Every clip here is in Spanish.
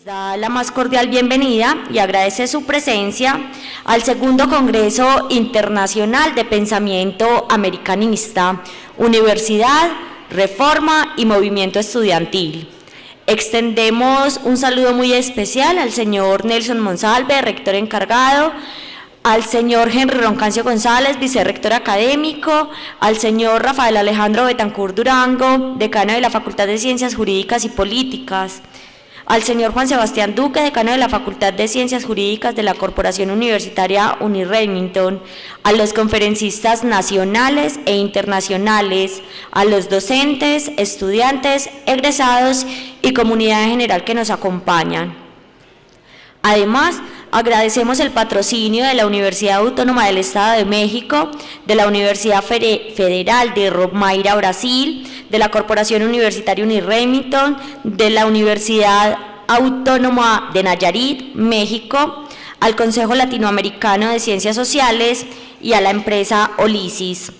Da la más cordial bienvenida y agradece su presencia al segundo Congreso Internacional de Pensamiento Americanista, Universidad, Reforma y Movimiento Estudiantil. Extendemos un saludo muy especial al señor Nelson Monsalve, rector encargado, al señor Henry Roncancio González, vicerrector académico, al señor Rafael Alejandro Betancourt Durango, decano de la Facultad de Ciencias Jurídicas y Políticas, al señor Juan Sebastián Duque, decano de la Facultad de Ciencias Jurídicas de la Corporación Universitaria Uniremington, a los conferencistas nacionales e internacionales, a los docentes, estudiantes, egresados y comunidad en general que nos acompañan. Además, agradecemos el patrocinio de la Universidad Autónoma del Estado de México, de la Universidad Federal de Romaira, Brasil, de la Corporación Universitaria Uniremington, de la Universidad Autónoma de Nayarit, México, al Consejo Latinoamericano de Ciencias Sociales y a la empresa Olisis.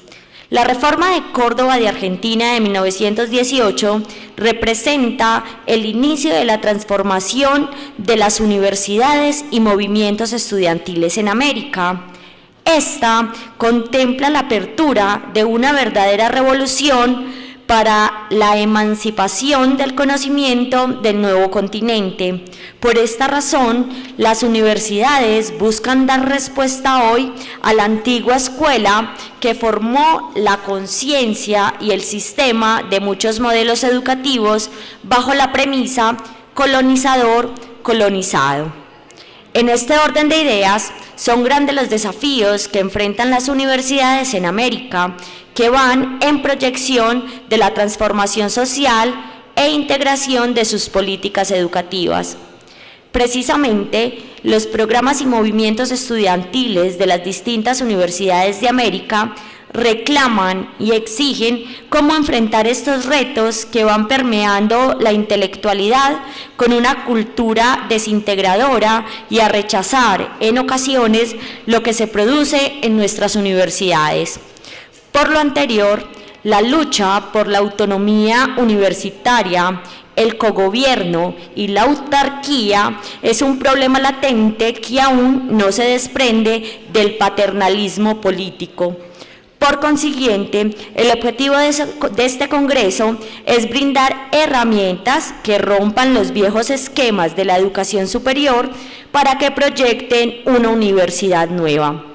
La reforma de Córdoba de Argentina de 1918 representa el inicio de la transformación de las universidades y movimientos estudiantiles en América. Esta contempla la apertura de una verdadera revolución para la emancipación del conocimiento del nuevo continente. Por esta razón, las universidades buscan dar respuesta hoy a la antigua escuela que formó la conciencia y el sistema de muchos modelos educativos bajo la premisa colonizador-colonizado. En este orden de ideas, son grandes los desafíos que enfrentan las universidades en América, que van en proyección de la transformación social e integración de sus políticas educativas. Precisamente, los programas y movimientos estudiantiles de las distintas universidades de América reclaman y exigen cómo enfrentar estos retos que van permeando la intelectualidad con una cultura desintegradora y a rechazar en ocasiones lo que se produce en nuestras universidades. Por lo anterior, la lucha por la autonomía universitaria, el cogobierno y la autarquía es un problema latente que aún no se desprende del paternalismo político. Por consiguiente, el objetivo de este Congreso es brindar herramientas que rompan los viejos esquemas de la educación superior para que proyecten una universidad nueva.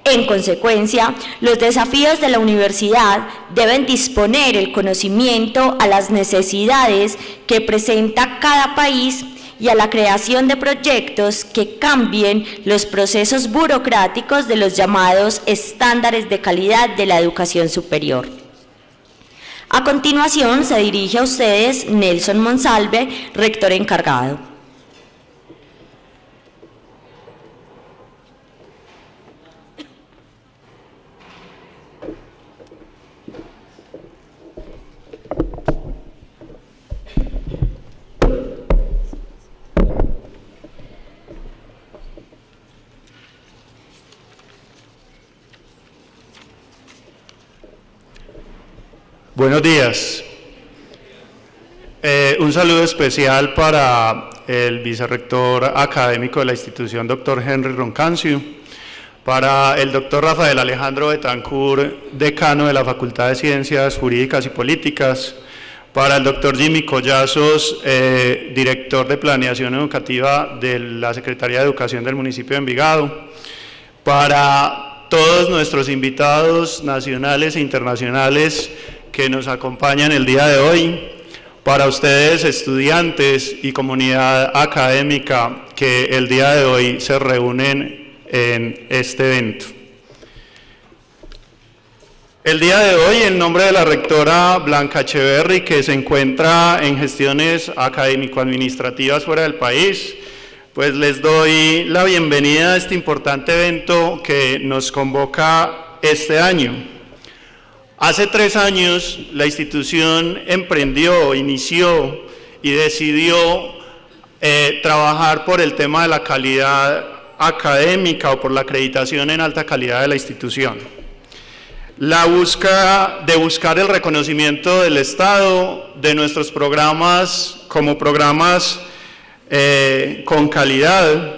En consecuencia, los desafíos de la universidad deben disponer el conocimiento a las necesidades que presenta cada país y a la creación de proyectos que cambien los procesos burocráticos de los llamados estándares de calidad de la educación superior. A continuación, se dirige a ustedes Nelson Monsalve, rector encargado. Buenos días. Un saludo especial para el vicerrector académico de la institución, doctor Henry Roncancio, para el doctor Rafael Alejandro Betancourt, decano de la Facultad de Ciencias Jurídicas y Políticas, para el doctor Jimmy Collazos, director de Planeación Educativa de la Secretaría de Educación del municipio de Envigado, para todos nuestros invitados nacionales e internacionales que nos acompañan el día de hoy, para ustedes estudiantes y comunidad académica que el día de hoy se reúnen en este evento. El día de hoy, en nombre de la rectora Blanca Echeverry, que se encuentra en gestiones académico-administrativas fuera del país, pues les doy la bienvenida a este importante evento que nos convoca este año. Hace 3 años la institución inició y decidió trabajar por el tema de la calidad académica o por la acreditación en alta calidad de la institución. La búsqueda de buscar el reconocimiento del Estado de nuestros programas como programas con calidad,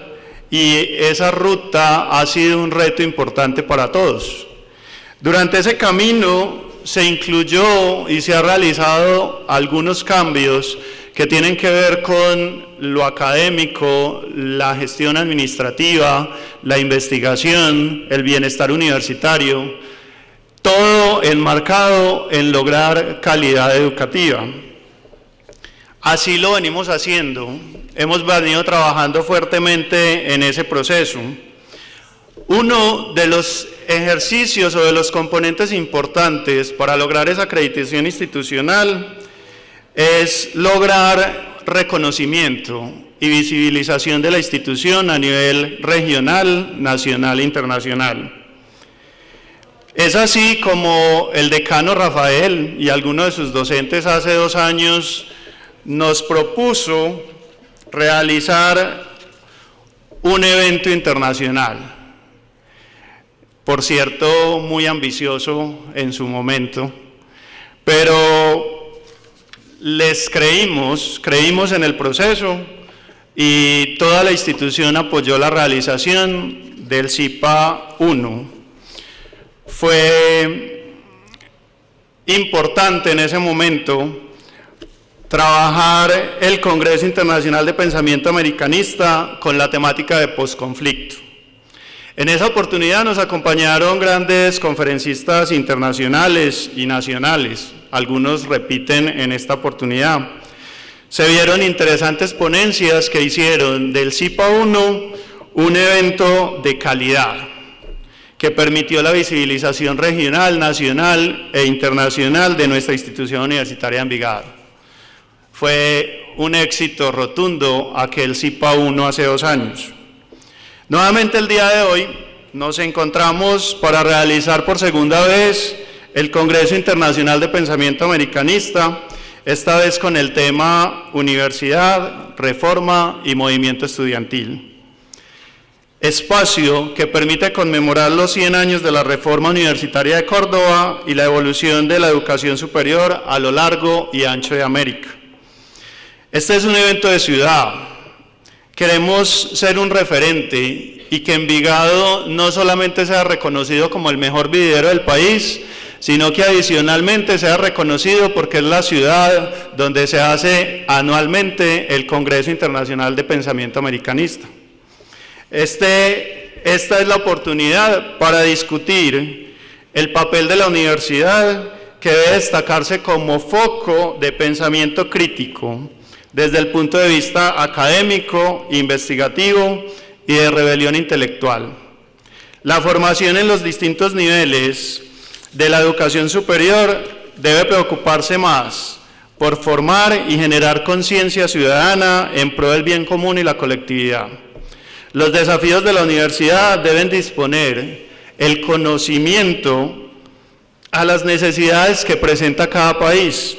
y esa ruta ha sido un reto importante para todos. Durante ese camino se incluyó y se ha realizado algunos cambios que tienen que ver con lo académico, la gestión administrativa, la investigación, el bienestar universitario, todo enmarcado en lograr calidad educativa. Así lo venimos haciendo, hemos venido trabajando fuertemente en ese proceso. Uno de los ejercicios o de los componentes importantes para lograr esa acreditación institucional es lograr reconocimiento y visibilización de la institución a nivel regional, nacional e internacional. Es así como el decano Rafael y algunos de sus docentes hace 2 años nos propuso realizar un evento internacional, por cierto muy ambicioso en su momento, pero les creímos en el proceso y toda la institución apoyó la realización del CIPA 1. Fue importante en ese momento trabajar el Congreso Internacional de Pensamiento Americanista con la temática de posconflicto. En esa oportunidad nos acompañaron grandes conferencistas internacionales y nacionales, algunos repiten en esta oportunidad. Se vieron interesantes ponencias que hicieron del CIPA 1 un evento de calidad, que permitió la visibilización regional, nacional e internacional de nuestra institución universitaria de Envigado. Fue un éxito rotundo aquel CIPA 1 hace 2 años. Nuevamente el día de hoy nos encontramos para realizar por segunda vez el Congreso Internacional de Pensamiento Americanista, esta vez con el tema Universidad, Reforma y Movimiento Estudiantil. Espacio que permite conmemorar los 100 años de la Reforma Universitaria de Córdoba y la evolución de la educación superior a lo largo y ancho de América. Este es un evento de ciudad. Queremos ser un referente y que Envigado no solamente sea reconocido como el mejor vividero del país, sino que adicionalmente sea reconocido porque es la ciudad donde se hace anualmente el Congreso Internacional de Pensamiento Americanista. Esta es la oportunidad para discutir el papel de la universidad, que debe destacarse como foco de pensamiento crítico desde el punto de vista académico, investigativo y de rebelión intelectual. La formación en los distintos niveles de la educación superior debe preocuparse más por formar y generar conciencia ciudadana en pro del bien común y la colectividad. Los desafíos de la universidad deben disponer el conocimiento a las necesidades que presenta cada país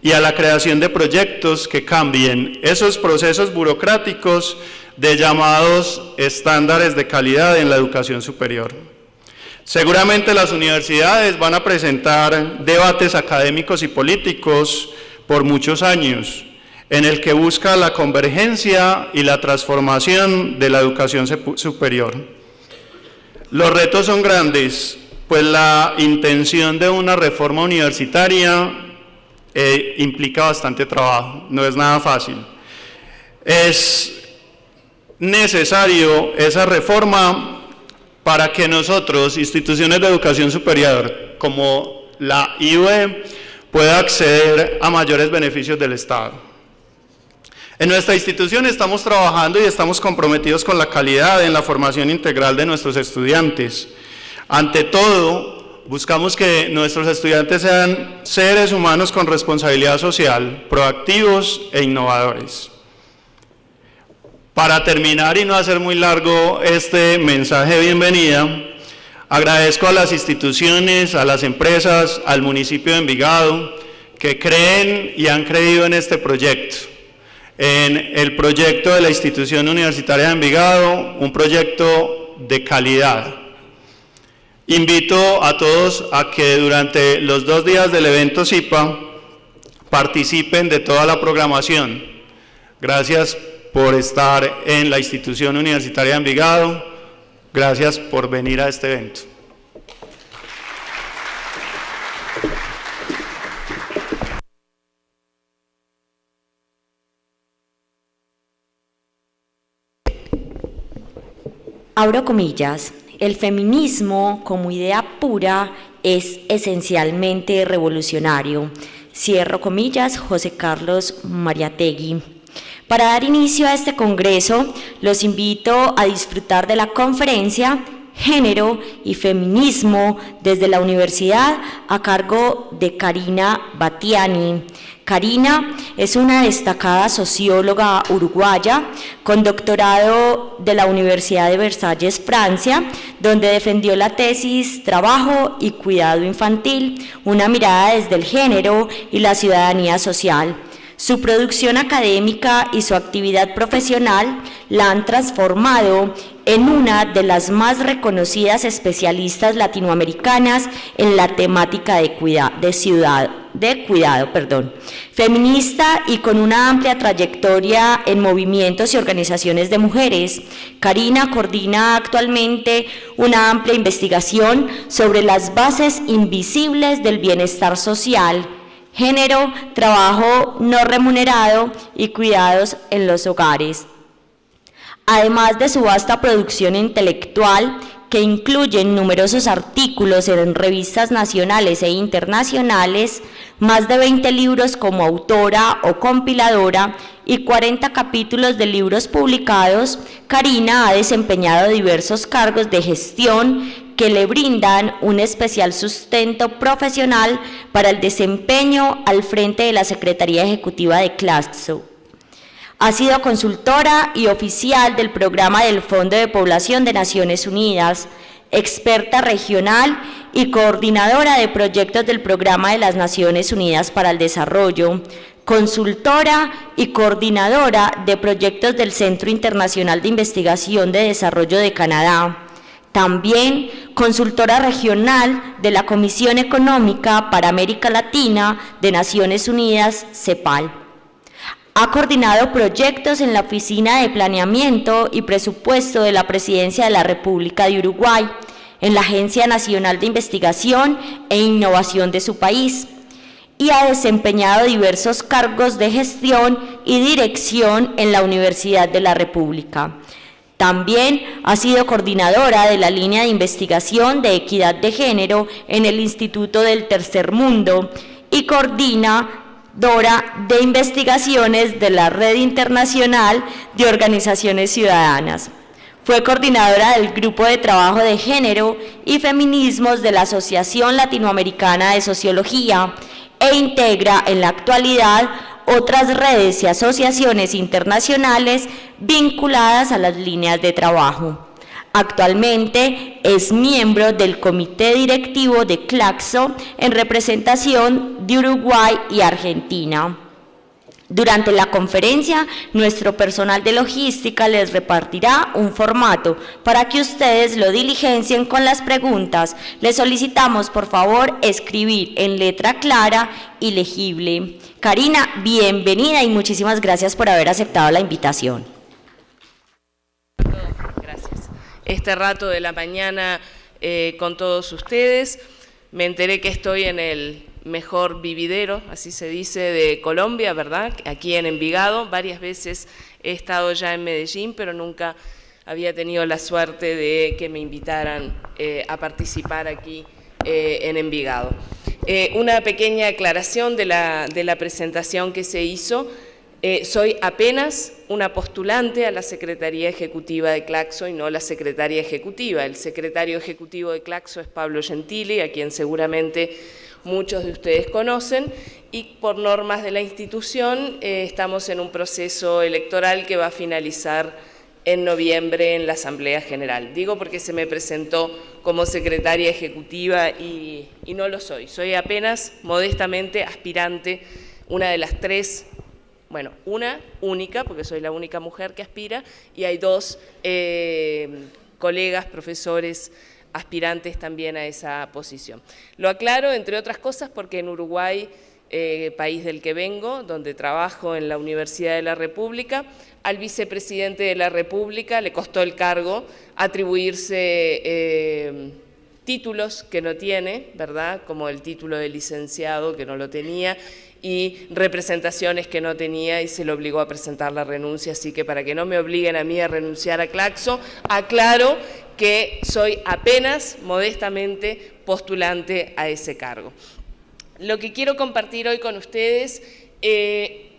y a la creación de proyectos que cambien esos procesos burocráticos de llamados estándares de calidad en la educación superior. Seguramente las universidades van a presentar debates académicos y políticos por muchos años, en el que busca la convergencia y la transformación de la educación superior. Los retos son grandes, pues la intención de una reforma universitaria implica bastante trabajo, no es nada fácil. Es necesario esa reforma para que nosotros, instituciones de educación superior, como la IUE, pueda acceder a mayores beneficios del Estado. En nuestra institución estamos trabajando y estamos comprometidos con la calidad en la formación integral de nuestros estudiantes. Ante todo, buscamos que nuestros estudiantes sean seres humanos con responsabilidad social, proactivos e innovadores. Para terminar y no hacer muy largo este mensaje de bienvenida, agradezco a las instituciones, a las empresas, al municipio de Envigado, que creen y han creído en este proyecto, en el proyecto de la institución universitaria de Envigado, un proyecto de calidad. Invito a todos a que durante los 2 días del evento CIPA participen de toda la programación. Gracias por estar en la institución universitaria de Envigado. Gracias por venir a este evento. Abro comillas, el feminismo como idea pura es esencialmente revolucionario. Cierro comillas, José Carlos Mariátegui. Para dar inicio a este congreso, los invito a disfrutar de la conferencia Género y Feminismo desde la Universidad a cargo de Karina Battiani. Karina es una destacada socióloga uruguaya con doctorado de la Universidad de Versalles, Francia, donde defendió la tesis Trabajo y Cuidado Infantil, una mirada desde el género y la ciudadanía social. Su producción académica y su actividad profesional la han transformado en una de las más reconocidas especialistas latinoamericanas en la temática de cuidado. Feminista y con una amplia trayectoria en movimientos y organizaciones de mujeres, Karina coordina actualmente una amplia investigación sobre las bases invisibles del bienestar social, género, trabajo no remunerado y cuidados en los hogares. Además de su vasta producción intelectual, que incluye numerosos artículos en revistas nacionales e internacionales, más de 20 libros como autora o compiladora y 40 capítulos de libros publicados, Karina ha desempeñado diversos cargos de gestión que le brindan un especial sustento profesional para el desempeño al frente de la Secretaría Ejecutiva de Claxo. Ha sido consultora y oficial del programa del Fondo de Población de Naciones Unidas, experta regional y coordinadora de proyectos del Programa de las Naciones Unidas para el Desarrollo, consultora y coordinadora de proyectos del Centro Internacional de Investigación de Desarrollo de Canadá. También consultora regional de la Comisión Económica para América Latina de Naciones Unidas, CEPAL. Ha coordinado proyectos en la Oficina de Planeamiento y Presupuesto de la Presidencia de la República de Uruguay, en la Agencia Nacional de Investigación e Innovación de su país, y ha desempeñado diversos cargos de gestión y dirección en la Universidad de la República. También ha sido coordinadora de la línea de investigación de equidad de género en el Instituto del Tercer Mundo y coordinadora de investigaciones de la Red Internacional de Organizaciones Ciudadanas. Fue coordinadora del Grupo de Trabajo de Género y Feminismos de la Asociación Latinoamericana de Sociología e integra en la actualidad otras redes y asociaciones internacionales vinculadas a las líneas de trabajo. Actualmente es miembro del Comité Directivo de Claxo en representación de Uruguay y Argentina. Durante la conferencia, nuestro personal de logística les repartirá un formato para que ustedes lo diligencien con las preguntas. Les solicitamos, por favor, escribir en letra clara y legible. Karina, bienvenida y muchísimas gracias por haber aceptado la invitación. Este rato de la mañana con todos ustedes. Me enteré que estoy en el mejor vividero, así se dice, de Colombia, ¿verdad? Aquí en Envigado. Varias veces he estado ya en Medellín, pero nunca había tenido la suerte de que me invitaran a participar aquí en Envigado. Una pequeña aclaración de la presentación que se hizo. Soy apenas una postulante a la Secretaría Ejecutiva de Claxo y no la Secretaria Ejecutiva. El secretario ejecutivo de Claxo es Pablo Gentili, a quien seguramente muchos de ustedes conocen, y por normas de la institución estamos en un proceso electoral que va a finalizar en noviembre en la Asamblea General. Digo porque se me presentó como secretaria ejecutiva y no lo soy. Soy apenas, modestamente, aspirante, una de las tres. Bueno, una única, porque soy la única mujer que aspira, y hay dos colegas, profesores, aspirantes también a esa posición. Lo aclaro, entre otras cosas, porque en Uruguay país del que vengo, donde trabajo en la Universidad de la República. Al vicepresidente de la República le costó el cargo atribuirse títulos que no tiene, ¿verdad?, como el título de licenciado, que no lo tenía, y representaciones que no tenía, y se le obligó a presentar la renuncia. Así que para que no me obliguen a mí a renunciar a Claxo, aclaro que soy apenas, modestamente, postulante a ese cargo. Lo que quiero compartir hoy con ustedes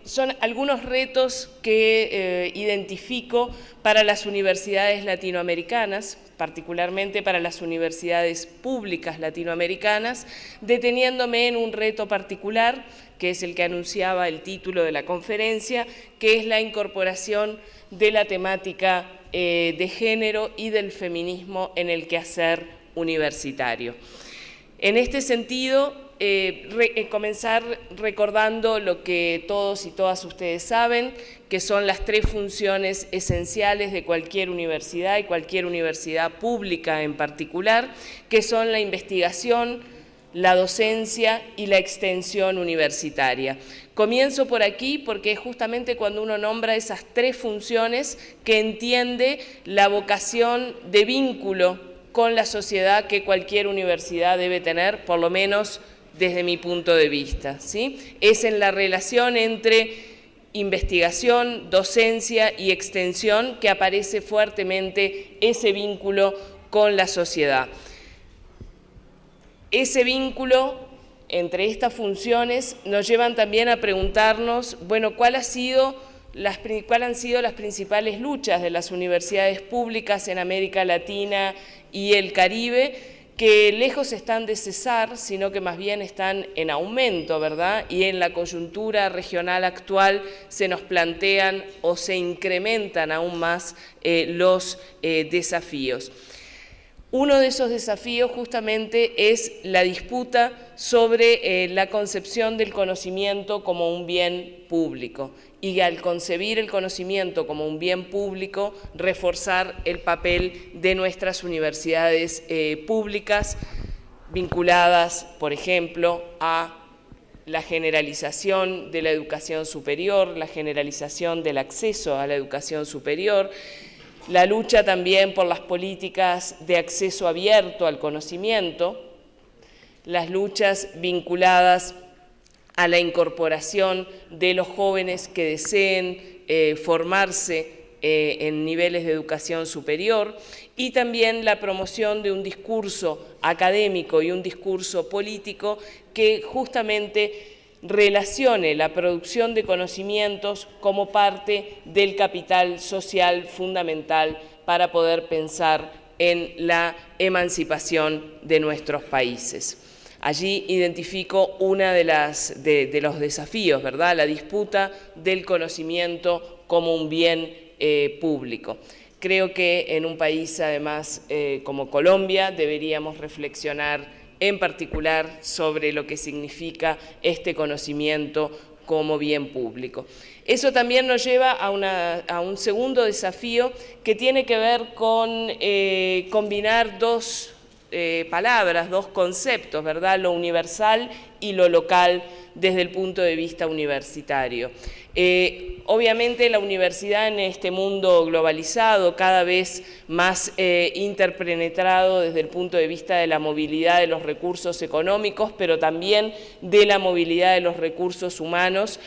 son algunos retos que identifico para las universidades latinoamericanas, particularmente para las universidades públicas latinoamericanas, deteniéndome en un reto particular, que es el que anunciaba el título de la conferencia, que es la incorporación de la temática de género y del feminismo en el quehacer universitario. En este sentido, comenzar recordando lo que todos y todas ustedes saben, que son las tres funciones esenciales de cualquier universidad y cualquier universidad pública en particular, que son la investigación, la docencia y la extensión universitaria. Comienzo por aquí porque es justamente cuando uno nombra esas tres funciones que entiende la vocación de vínculo con la sociedad que cualquier universidad debe tener, por lo menos desde mi punto de vista, ¿sí? Es en la relación entre investigación, docencia y extensión que aparece fuertemente ese vínculo con la sociedad. Ese vínculo entre estas funciones nos llevan también a preguntarnos, bueno, ¿cuáles han sido las principales luchas de las universidades públicas en América Latina y el Caribe, que lejos están de cesar, sino que más bien están en aumento, ¿verdad? Y en la coyuntura regional actual se nos plantean o se incrementan aún más los desafíos. Uno de esos desafíos justamente es la disputa sobre la concepción del conocimiento como un bien público, y al concebir el conocimiento como un bien público, reforzar el papel de nuestras universidades públicas vinculadas, por ejemplo, a la generalización de la educación superior, la generalización del acceso a la educación superior, la lucha también por las políticas de acceso abierto al conocimiento, las luchas vinculadas a la incorporación de los jóvenes que deseen formarse en niveles de educación superior, y también la promoción de un discurso académico y un discurso político que justamente relacione la producción de conocimientos como parte del capital social fundamental para poder pensar en la emancipación de nuestros países. Allí identifico uno de los desafíos, ¿verdad?, la disputa del conocimiento como un bien público. Creo que en un país, además, como Colombia, deberíamos reflexionar en particular sobre lo que significa este conocimiento como bien público. Eso también nos lleva a un segundo desafío que tiene que ver con combinar dos palabras, dos conceptos, ¿verdad?, lo universal y lo local desde el punto de vista universitario. Obviamente la universidad en este mundo globalizado, cada vez más interpenetrado desde el punto de vista de la movilidad de los recursos económicos, pero también de la movilidad de los recursos humanos,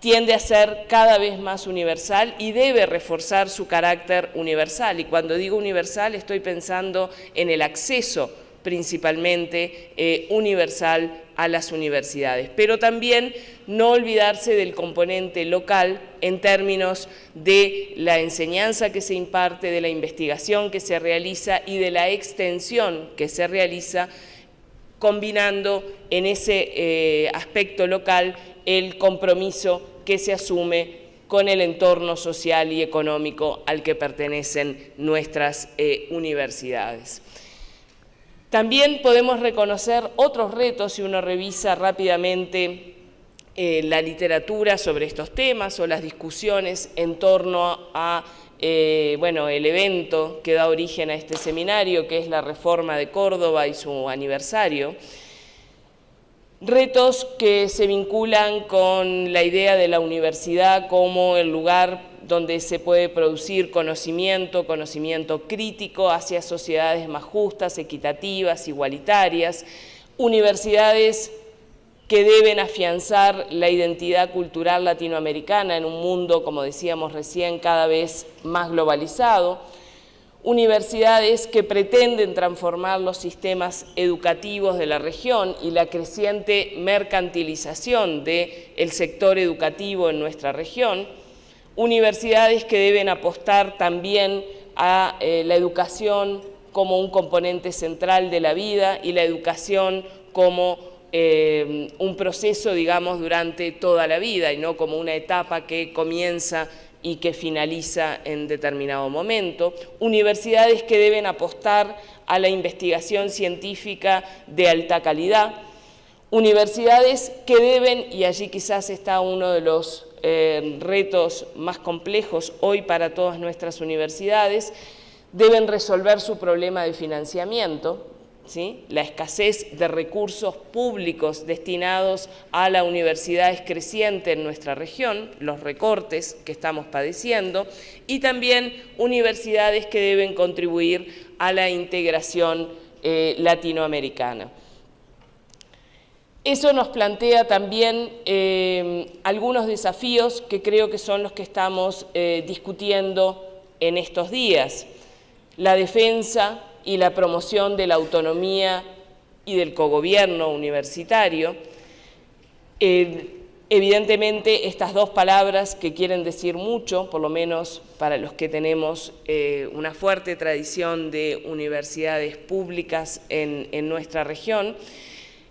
tiende a ser cada vez más universal y debe reforzar su carácter universal. Y cuando digo universal estoy pensando en el acceso principalmente universal a las universidades, pero también no olvidarse del componente local en términos de la enseñanza que se imparte, de la investigación que se realiza y de la extensión que se realiza, combinando en ese aspecto local el compromiso que se asume con el entorno social y económico al que pertenecen nuestras universidades. También podemos reconocer otros retos si uno revisa rápidamente la literatura sobre estos temas o las discusiones en torno a el evento que da origen a este seminario, que es la Reforma de Córdoba y su aniversario. Retos que se vinculan con la idea de la universidad como el lugar donde se puede producir conocimiento crítico hacia sociedades más justas, equitativas, igualitarias, universidades que deben afianzar la identidad cultural latinoamericana en un mundo, como decíamos recién, cada vez más globalizado, universidades que pretenden transformar los sistemas educativos de la región y la creciente mercantilización del sector educativo en nuestra región, universidades que deben apostar también a la educación como un componente central de la vida y la educación como un proceso, digamos, durante toda la vida y no como una etapa que comienza y que finaliza en determinado momento. Universidades que deben apostar a la investigación científica de alta calidad. Universidades que deben, y allí quizás está uno de los retos más complejos hoy para todas nuestras universidades, deben resolver su problema de financiamiento, ¿sí? La escasez de recursos públicos destinados a la universidad es creciente en nuestra región, los recortes que estamos padeciendo, y también universidades que deben contribuir a la integración latinoamericana. Eso nos plantea también algunos desafíos que creo que son los que estamos discutiendo en estos días. La defensa y la promoción de la autonomía y del cogobierno universitario. Evidentemente, estas dos palabras que quieren decir mucho, por lo menos para los que tenemos una fuerte tradición de universidades públicas en nuestra región,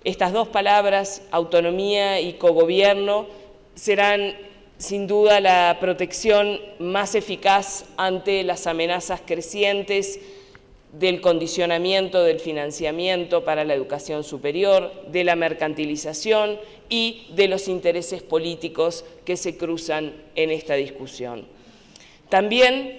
estas dos palabras, autonomía y cogobierno, serán sin duda la protección más eficaz ante las amenazas crecientes del condicionamiento del financiamiento para la educación superior, de la mercantilización y de los intereses políticos que se cruzan en esta discusión. También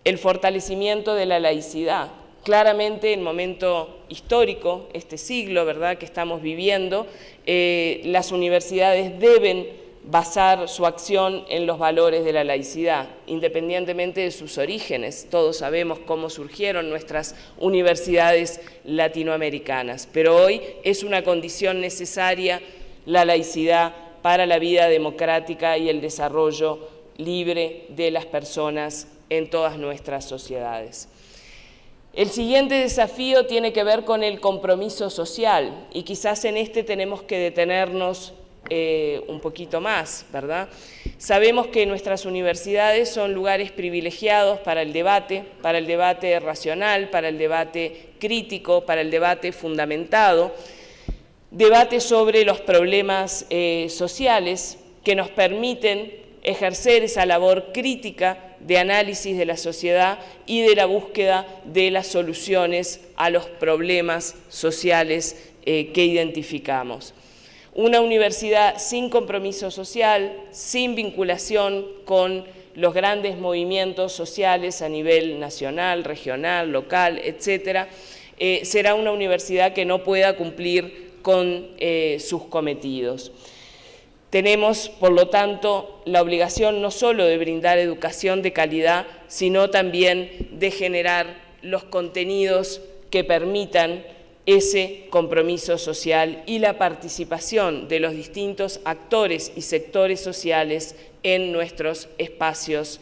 el fortalecimiento de la laicidad. Claramente, en el momento histórico, este siglo, ¿verdad?, que estamos viviendo, las universidades deben basar su acción en los valores de la laicidad, independientemente de sus orígenes. Todos sabemos cómo surgieron nuestras universidades latinoamericanas, pero hoy es una condición necesaria la laicidad para la vida democrática y el desarrollo libre de las personas en todas nuestras sociedades. El siguiente desafío tiene que ver con el compromiso social y quizás en este tenemos que detenernos un poquito más, ¿verdad? Sabemos que nuestras universidades son lugares privilegiados para el debate racional, para el debate crítico, para el debate fundamentado, debate sobre los problemas sociales que nos permiten ejercer esa labor crítica de análisis de la sociedad y de la búsqueda de las soluciones a los problemas sociales que identificamos. Una universidad sin compromiso social, sin vinculación con los grandes movimientos sociales a nivel nacional, regional, local, etcétera, será una universidad que no pueda cumplir con sus cometidos. Tenemos, por lo tanto, la obligación no solo de brindar educación de calidad, sino también de generar los contenidos que permitan ese compromiso social y la participación de los distintos actores y sectores sociales en nuestros espacios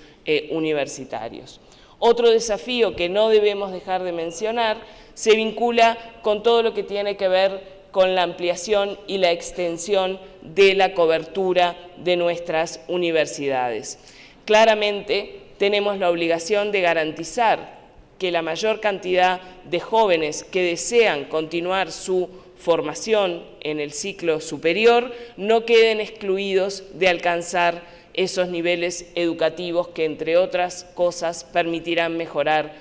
universitarios. Otro desafío que no debemos dejar de mencionar se vincula con todo lo que tiene que ver con la ampliación y la extensión de la cobertura de nuestras universidades. Claramente tenemos la obligación de garantizar que la mayor cantidad de jóvenes que desean continuar su formación en el ciclo superior no queden excluidos de alcanzar esos niveles educativos que, entre otras cosas, permitirán mejorar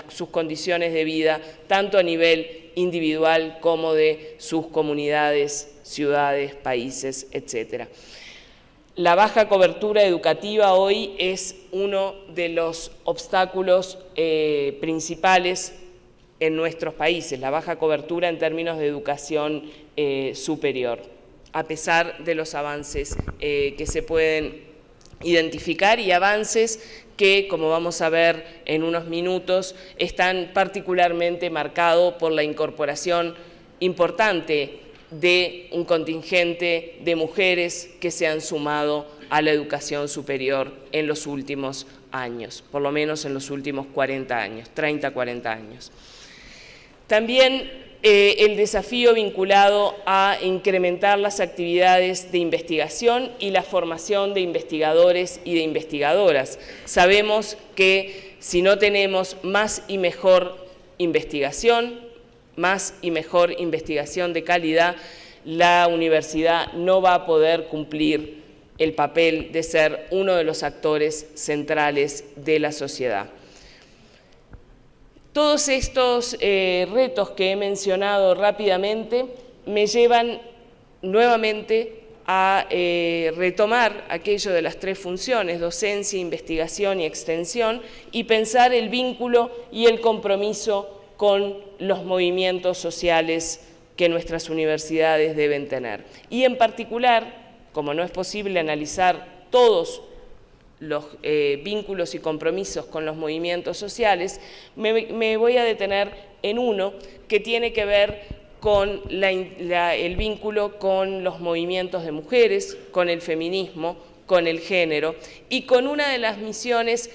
sus condiciones de vida, tanto a nivel individual como de sus comunidades, ciudades, países, etc. La baja cobertura educativa hoy es uno de los obstáculos principales en nuestros países, la baja cobertura en términos de educación superior. a pesar de los avances que se pueden identificar y avances que, como vamos a ver en unos minutos, están particularmente marcados por la incorporación importante de un contingente de mujeres que se han sumado a la educación superior en los últimos años, por lo menos en los últimos 40 años, 30, 40 años. También el desafío vinculado a incrementar las actividades de investigación y la formación de investigadores y de investigadoras. Sabemos que si no tenemos más y mejor investigación de calidad, la universidad no va a poder cumplir el papel de ser uno de los actores centrales de la sociedad. Todos estos retos que he mencionado rápidamente me llevan nuevamente a retomar aquello de las tres funciones, docencia, investigación y extensión, y pensar el vínculo y el compromiso con los movimientos sociales que nuestras universidades deben tener. Y en particular, como no es posible analizar todos los vínculos y compromisos con los movimientos sociales, me voy a detener en uno que tiene que ver con el vínculo con los movimientos de mujeres, con el feminismo, con el género y con una de las misiones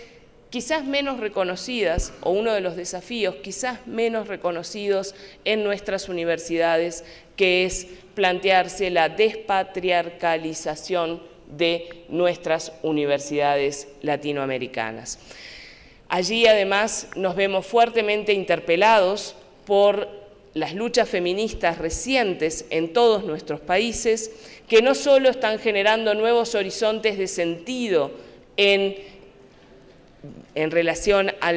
quizás menos reconocidas o uno de los desafíos quizás menos reconocidos en nuestras universidades, que es plantearse la despatriarcalización de nuestras universidades latinoamericanas. Allí además nos vemos fuertemente interpelados por las luchas feministas recientes en todos nuestros países, que no solo están generando nuevos horizontes de sentido en relación a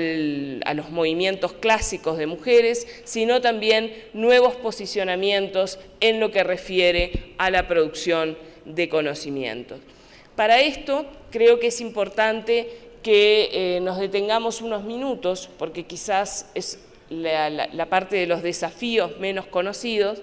los movimientos clásicos de mujeres, sino también nuevos posicionamientos en lo que refiere a la producción de conocimientos. Para esto creo que es importante que nos detengamos unos minutos, porque quizás es la parte de los desafíos menos conocidos,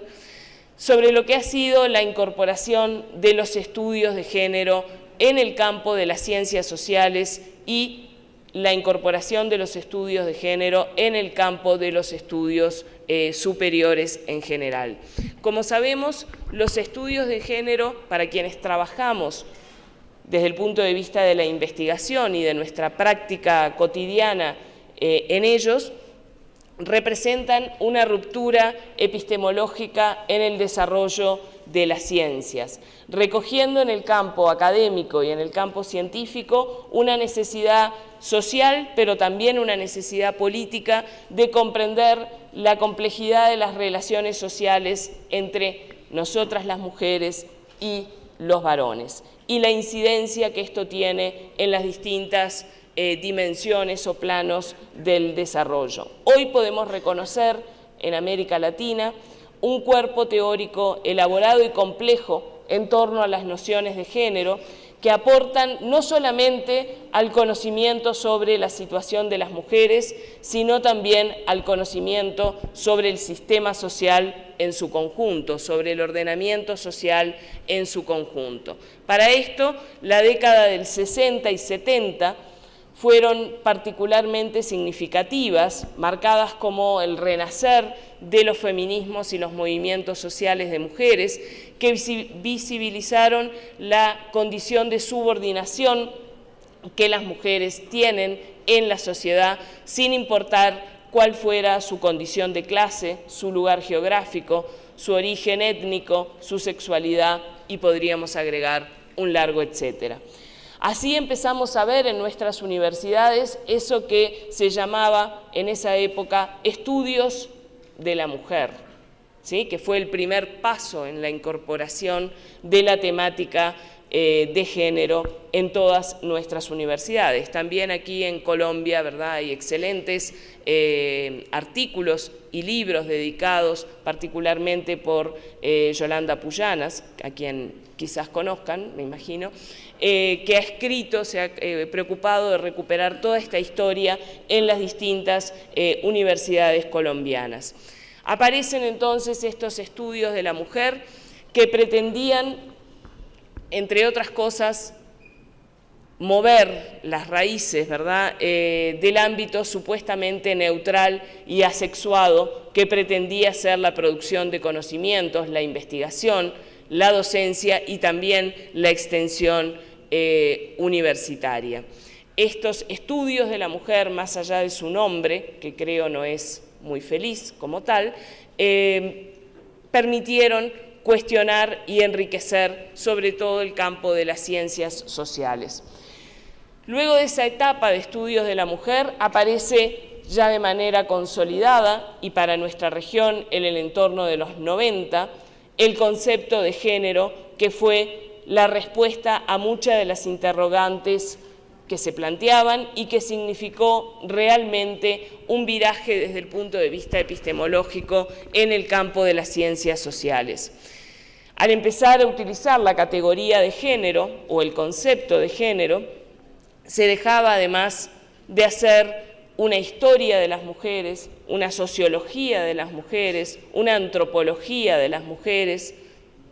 sobre lo que ha sido la incorporación de los estudios de género en el campo de las ciencias sociales y la incorporación de los estudios de género en el campo de los estudios superiores en general. Como sabemos, los estudios de género, para quienes trabajamos desde el punto de vista de la investigación y de nuestra práctica cotidiana en ellos, representan una ruptura epistemológica en el desarrollo de las ciencias, recogiendo en el campo académico y en el campo científico una necesidad social, pero también una necesidad política de comprender la complejidad de las relaciones sociales entre nosotras las mujeres y los varones, y la incidencia que esto tiene en las distintas dimensiones o planos del desarrollo. Hoy podemos reconocer en América Latina un cuerpo teórico elaborado y complejo en torno a las nociones de género que aportan no solamente al conocimiento sobre la situación de las mujeres, sino también al conocimiento sobre el sistema social en su conjunto, sobre el ordenamiento social en su conjunto. Para esto, la década del 60 y 70 fueron particularmente significativas, marcadas como el renacer de los feminismos y los movimientos sociales de mujeres, que visibilizaron la condición de subordinación que las mujeres tienen en la sociedad, sin importar cuál fuera su condición de clase, su lugar geográfico, su origen étnico, su sexualidad, y podríamos agregar un largo etcétera. Así empezamos a ver en nuestras universidades eso que se llamaba en esa época estudios de la mujer, ¿sí? Que fue el primer paso en la incorporación de la temática de género en todas nuestras universidades. También aquí en Colombia, ¿verdad?, hay excelentes artículos y libros dedicados particularmente por Yolanda Pullanas, a quien quizás conozcan, me imagino, que ha escrito, se ha preocupado de recuperar toda esta historia en las distintas universidades colombianas. Aparecen entonces estos estudios de la mujer que pretendían, entre otras cosas, mover las raíces, ¿verdad?, del ámbito supuestamente neutral y asexuado que pretendía ser la producción de conocimientos, la investigación, la docencia y también la extensión universitaria. Estos estudios de la mujer, más allá de su nombre, que creo no es muy feliz como tal, permitieron cuestionar y enriquecer sobre todo el campo de las ciencias sociales. Luego de esa etapa de estudios de la mujer aparece ya de manera consolidada y para nuestra región en el entorno de los 90 el concepto de género, que fue la respuesta a muchas de las interrogantes que se planteaban y que significó realmente un viraje desde el punto de vista epistemológico en el campo de las ciencias sociales. Al empezar a utilizar la categoría de género o el concepto de género, se dejaba además de hacer una historia de las mujeres, una sociología de las mujeres, una antropología de las mujeres,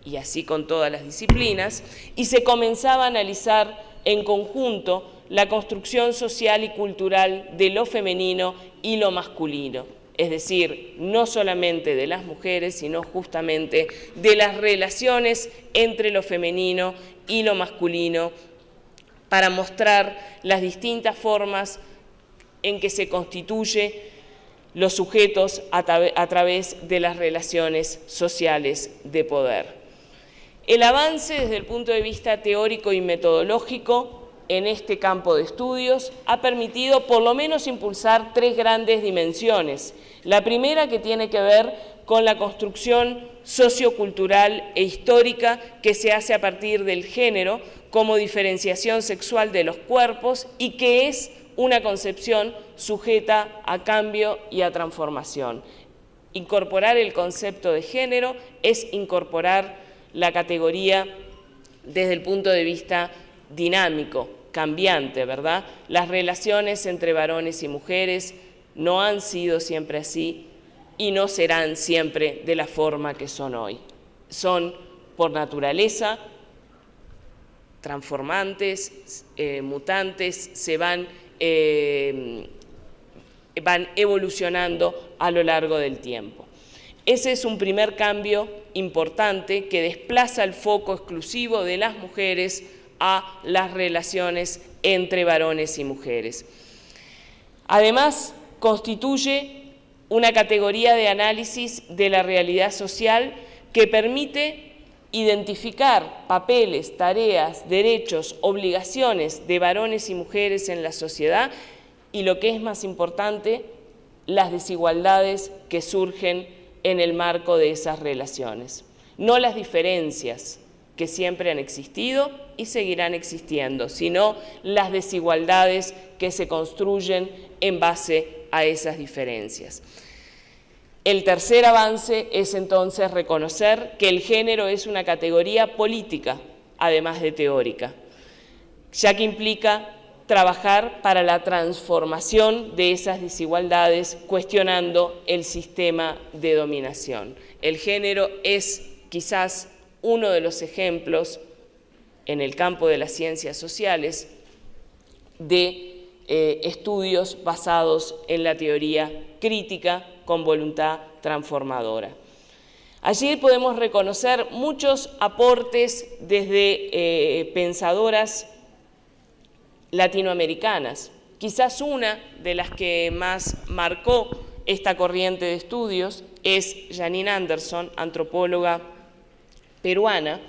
y así con todas las disciplinas, y se comenzaba a analizar en conjunto la construcción social y cultural de lo femenino y lo masculino, es decir, no solamente de las mujeres, sino justamente de las relaciones entre lo femenino y lo masculino, para mostrar las distintas formas en que se constituye los sujetos a través de las relaciones sociales de poder. El avance desde el punto de vista teórico y metodológico en este campo de estudios ha permitido por lo menos impulsar tres grandes dimensiones. La primera, que tiene que ver con la construcción sociocultural e histórica que se hace a partir del género como diferenciación sexual de los cuerpos y que es una concepción sujeta a cambio y a transformación. Incorporar el concepto de género es incorporar la categoría desde el punto de vista dinámico, cambiante, ¿verdad? Las relaciones entre varones y mujeres no han sido siempre así y no serán siempre de la forma que son hoy. Son, por naturaleza, transformantes, mutantes, se van evolucionando a lo largo del tiempo. Ese es un primer cambio importante que desplaza el foco exclusivo de las mujeres a las relaciones entre varones y mujeres. Además, constituye una categoría de análisis de la realidad social que permite identificar papeles, tareas, derechos, obligaciones de varones y mujeres en la sociedad y, lo que es más importante, las desigualdades que surgen en el marco de esas relaciones. No las diferencias que siempre han existido y seguirán existiendo, sino las desigualdades que se construyen en base a esas diferencias. El tercer avance es entonces reconocer que el género es una categoría política, además de teórica, ya que implica trabajar para la transformación de esas desigualdades, cuestionando el sistema de dominación. El género es quizás uno de los ejemplos en el campo de las ciencias sociales de estudios basados en la teoría crítica con voluntad transformadora. Allí podemos reconocer muchos aportes desde pensadoras latinoamericanas. Quizás una de las que más marcó esta corriente de estudios es Janine Anderson, antropóloga peruana,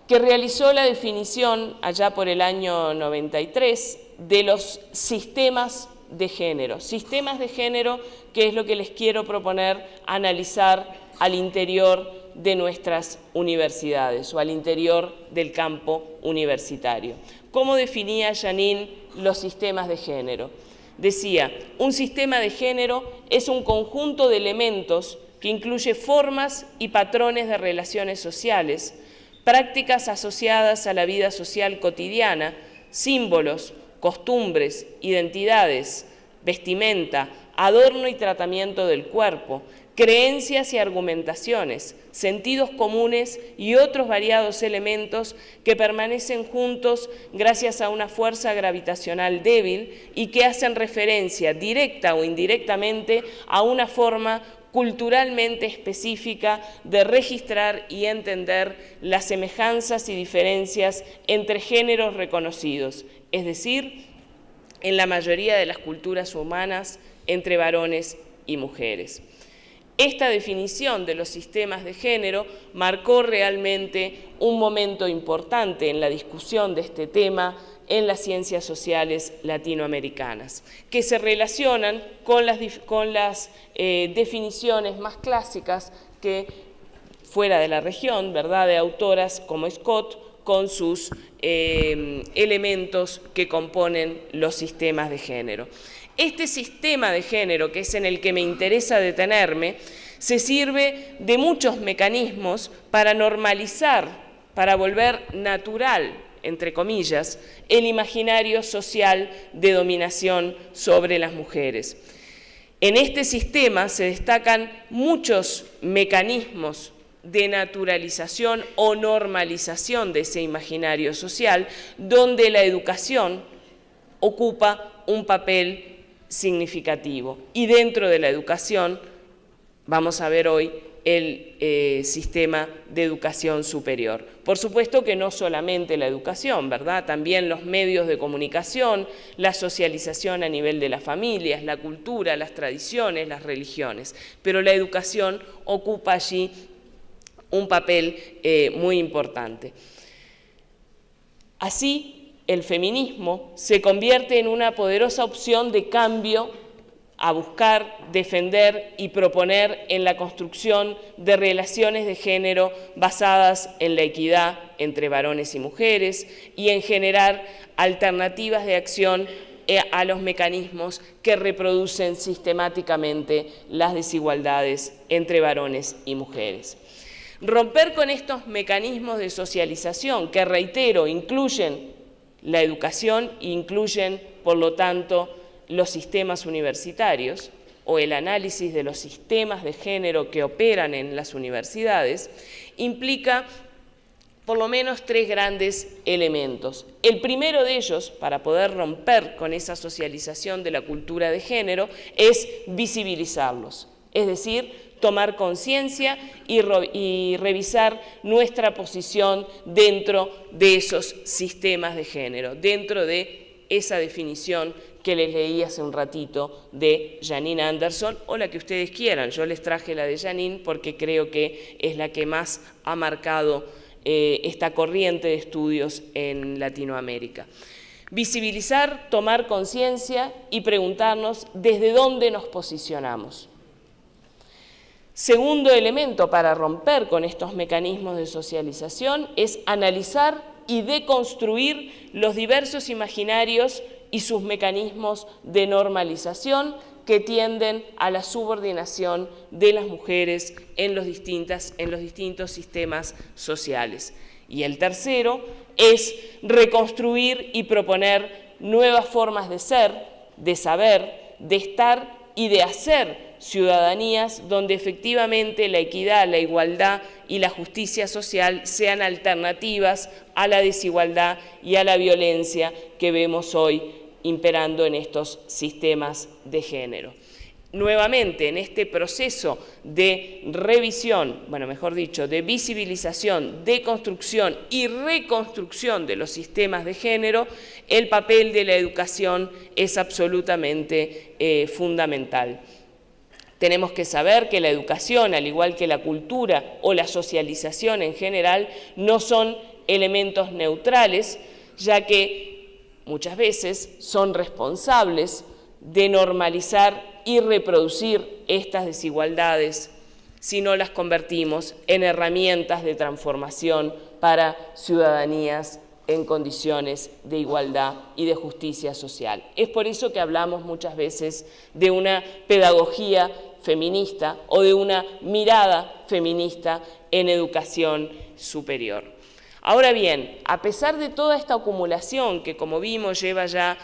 que realizó la definición allá por el año 93 de los sistemas de género. Sistemas de género, que es lo que les quiero proponer analizar al interior de nuestras universidades o al interior del campo universitario. ¿Cómo definía Janine los sistemas de género? Decía, un sistema de género es un conjunto de elementos que incluye formas y patrones de relaciones sociales, prácticas asociadas a la vida social cotidiana, símbolos, costumbres, identidades, vestimenta, adorno y tratamiento del cuerpo, creencias y argumentaciones, sentidos comunes y otros variados elementos que permanecen juntos gracias a una fuerza gravitacional débil y que hacen referencia directa o indirectamente a una forma culturalmente específica de registrar y entender las semejanzas y diferencias entre géneros reconocidos, es decir, en la mayoría de las culturas humanas, entre varones y mujeres. Esta definición de los sistemas de género marcó realmente un momento importante en la discusión de este tema en las ciencias sociales latinoamericanas, que se relacionan con las definiciones más clásicas que fuera de la región, ¿verdad?, de autoras como Scott, con sus elementos que componen los sistemas de género. Este sistema de género, que es en el que me interesa detenerme, se sirve de muchos mecanismos para normalizar, para volver natural, entre comillas, el imaginario social de dominación sobre las mujeres. En este sistema se destacan muchos mecanismos de naturalización o normalización de ese imaginario social, donde la educación ocupa un papel significativo. Y dentro de la educación, vamos a ver hoy el sistema de educación superior. Por supuesto que no solamente la educación, ¿verdad? También los medios de comunicación, la socialización a nivel de las familias, la cultura, las tradiciones, las religiones. Pero la educación ocupa allí un papel muy importante. Así, el feminismo se convierte en una poderosa opción de cambio a buscar, defender y proponer en la construcción de relaciones de género basadas en la equidad entre varones y mujeres y en generar alternativas de acción a los mecanismos que reproducen sistemáticamente las desigualdades entre varones y mujeres. Romper con estos mecanismos de socialización que, reitero, incluyen la educación e incluyen, por lo tanto, los sistemas universitarios o el análisis de los sistemas de género que operan en las universidades, implica por lo menos tres grandes elementos. El primero de ellos, para poder romper con esa socialización de la cultura de género, es visibilizarlos, es decir, tomar conciencia y revisar nuestra posición dentro de esos sistemas de género, dentro de esa definición que les leí hace un ratito de Janine Anderson, o la que ustedes quieran. Yo les traje la de Janine porque creo que es la que más ha marcado esta corriente de estudios en Latinoamérica. Visibilizar, tomar conciencia y preguntarnos desde dónde nos posicionamos. Segundo elemento para romper con estos mecanismos de socialización es analizar y deconstruir los diversos imaginarios y sus mecanismos de normalización que tienden a la subordinación de las mujeres en los distintos sistemas sociales. Y el tercero es reconstruir y proponer nuevas formas de ser, de saber, de estar y de hacer ciudadanías donde efectivamente la equidad, la igualdad y la justicia social sean alternativas a la desigualdad y a la violencia que vemos hoy imperando en estos sistemas de género. Nuevamente, en este proceso de revisión, bueno, mejor dicho, de visibilización, de construcción y reconstrucción de los sistemas de género, el papel de la educación es absolutamente fundamental. Tenemos que saber que la educación, al igual que la cultura o la socialización en general, no son elementos neutrales, ya que muchas veces son responsables de normalizar y reproducir estas desigualdades si no las convertimos en herramientas de transformación para ciudadanías en condiciones de igualdad y de justicia social. Es por eso que hablamos muchas veces de una pedagogía feminista o de una mirada feminista en educación superior. Ahora bien, a pesar de toda esta acumulación que, como vimos, lleva ya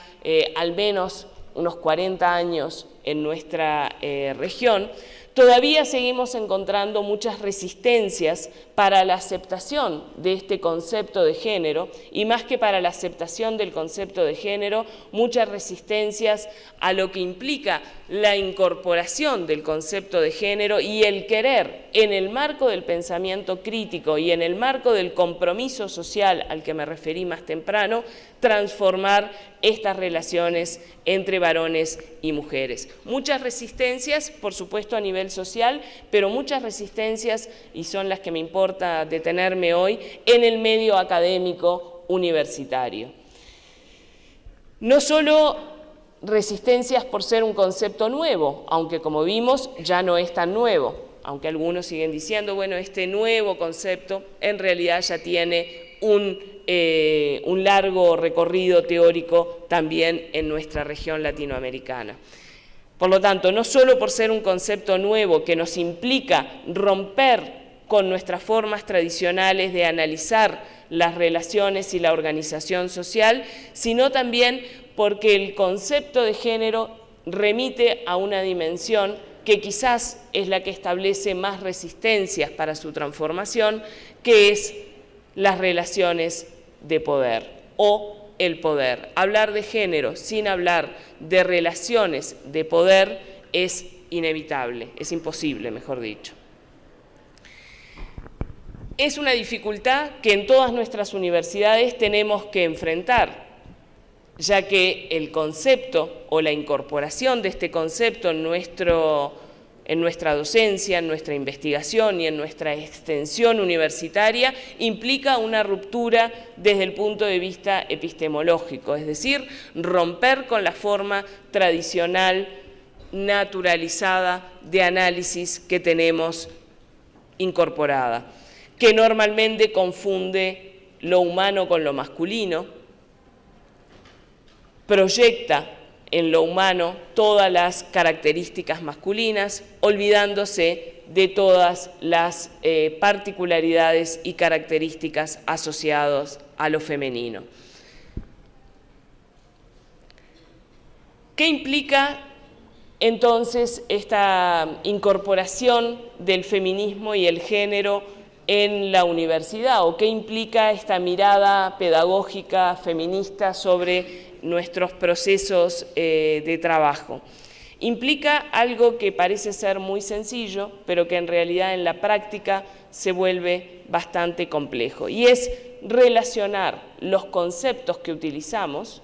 al menos unos 40 años en nuestra región, Todavía seguimos encontrando muchas resistencias para la aceptación de este concepto de género, y más que para la aceptación del concepto de género, muchas resistencias a lo que implica la incorporación del concepto de género y el querer, en el marco del pensamiento crítico y en el marco del compromiso social al que me referí más temprano, transformar estas relaciones entre varones y mujeres. Muchas resistencias, por supuesto, a nivel social, pero muchas resistencias, y son las que me importa detenerme hoy, en el medio académico universitario. No solo resistencias por ser un concepto nuevo, aunque como vimos ya no es tan nuevo, aunque algunos siguen diciendo, bueno, este nuevo concepto en realidad ya tiene un largo recorrido teórico también en nuestra región latinoamericana. Por lo tanto, no solo por ser un concepto nuevo que nos implica romper con nuestras formas tradicionales de analizar las relaciones y la organización social, sino también porque el concepto de género remite a una dimensión que quizás es la que establece más resistencias para su transformación, que es las relaciones de poder o el poder. Hablar de género sin hablar de relaciones de poder es inevitable, es imposible, mejor dicho. Es una dificultad que en todas nuestras universidades tenemos que enfrentar, ya que el concepto o la incorporación de este concepto en nuestra docencia, en nuestra investigación y en nuestra extensión universitaria implica una ruptura desde el punto de vista epistemológico, es decir, romper con la forma tradicional, naturalizada de análisis que tenemos incorporada, que normalmente confunde lo humano con lo masculino, proyecta en lo humano todas las características masculinas, olvidándose de todas las particularidades y características asociadas a lo femenino. ¿Qué implica entonces esta incorporación del feminismo y el género en la universidad? ¿O qué implica esta mirada pedagógica feminista sobre nuestros procesos de trabajo? Implica algo que parece ser muy sencillo, pero que en realidad en la práctica se vuelve bastante complejo, y es relacionar los conceptos que utilizamos,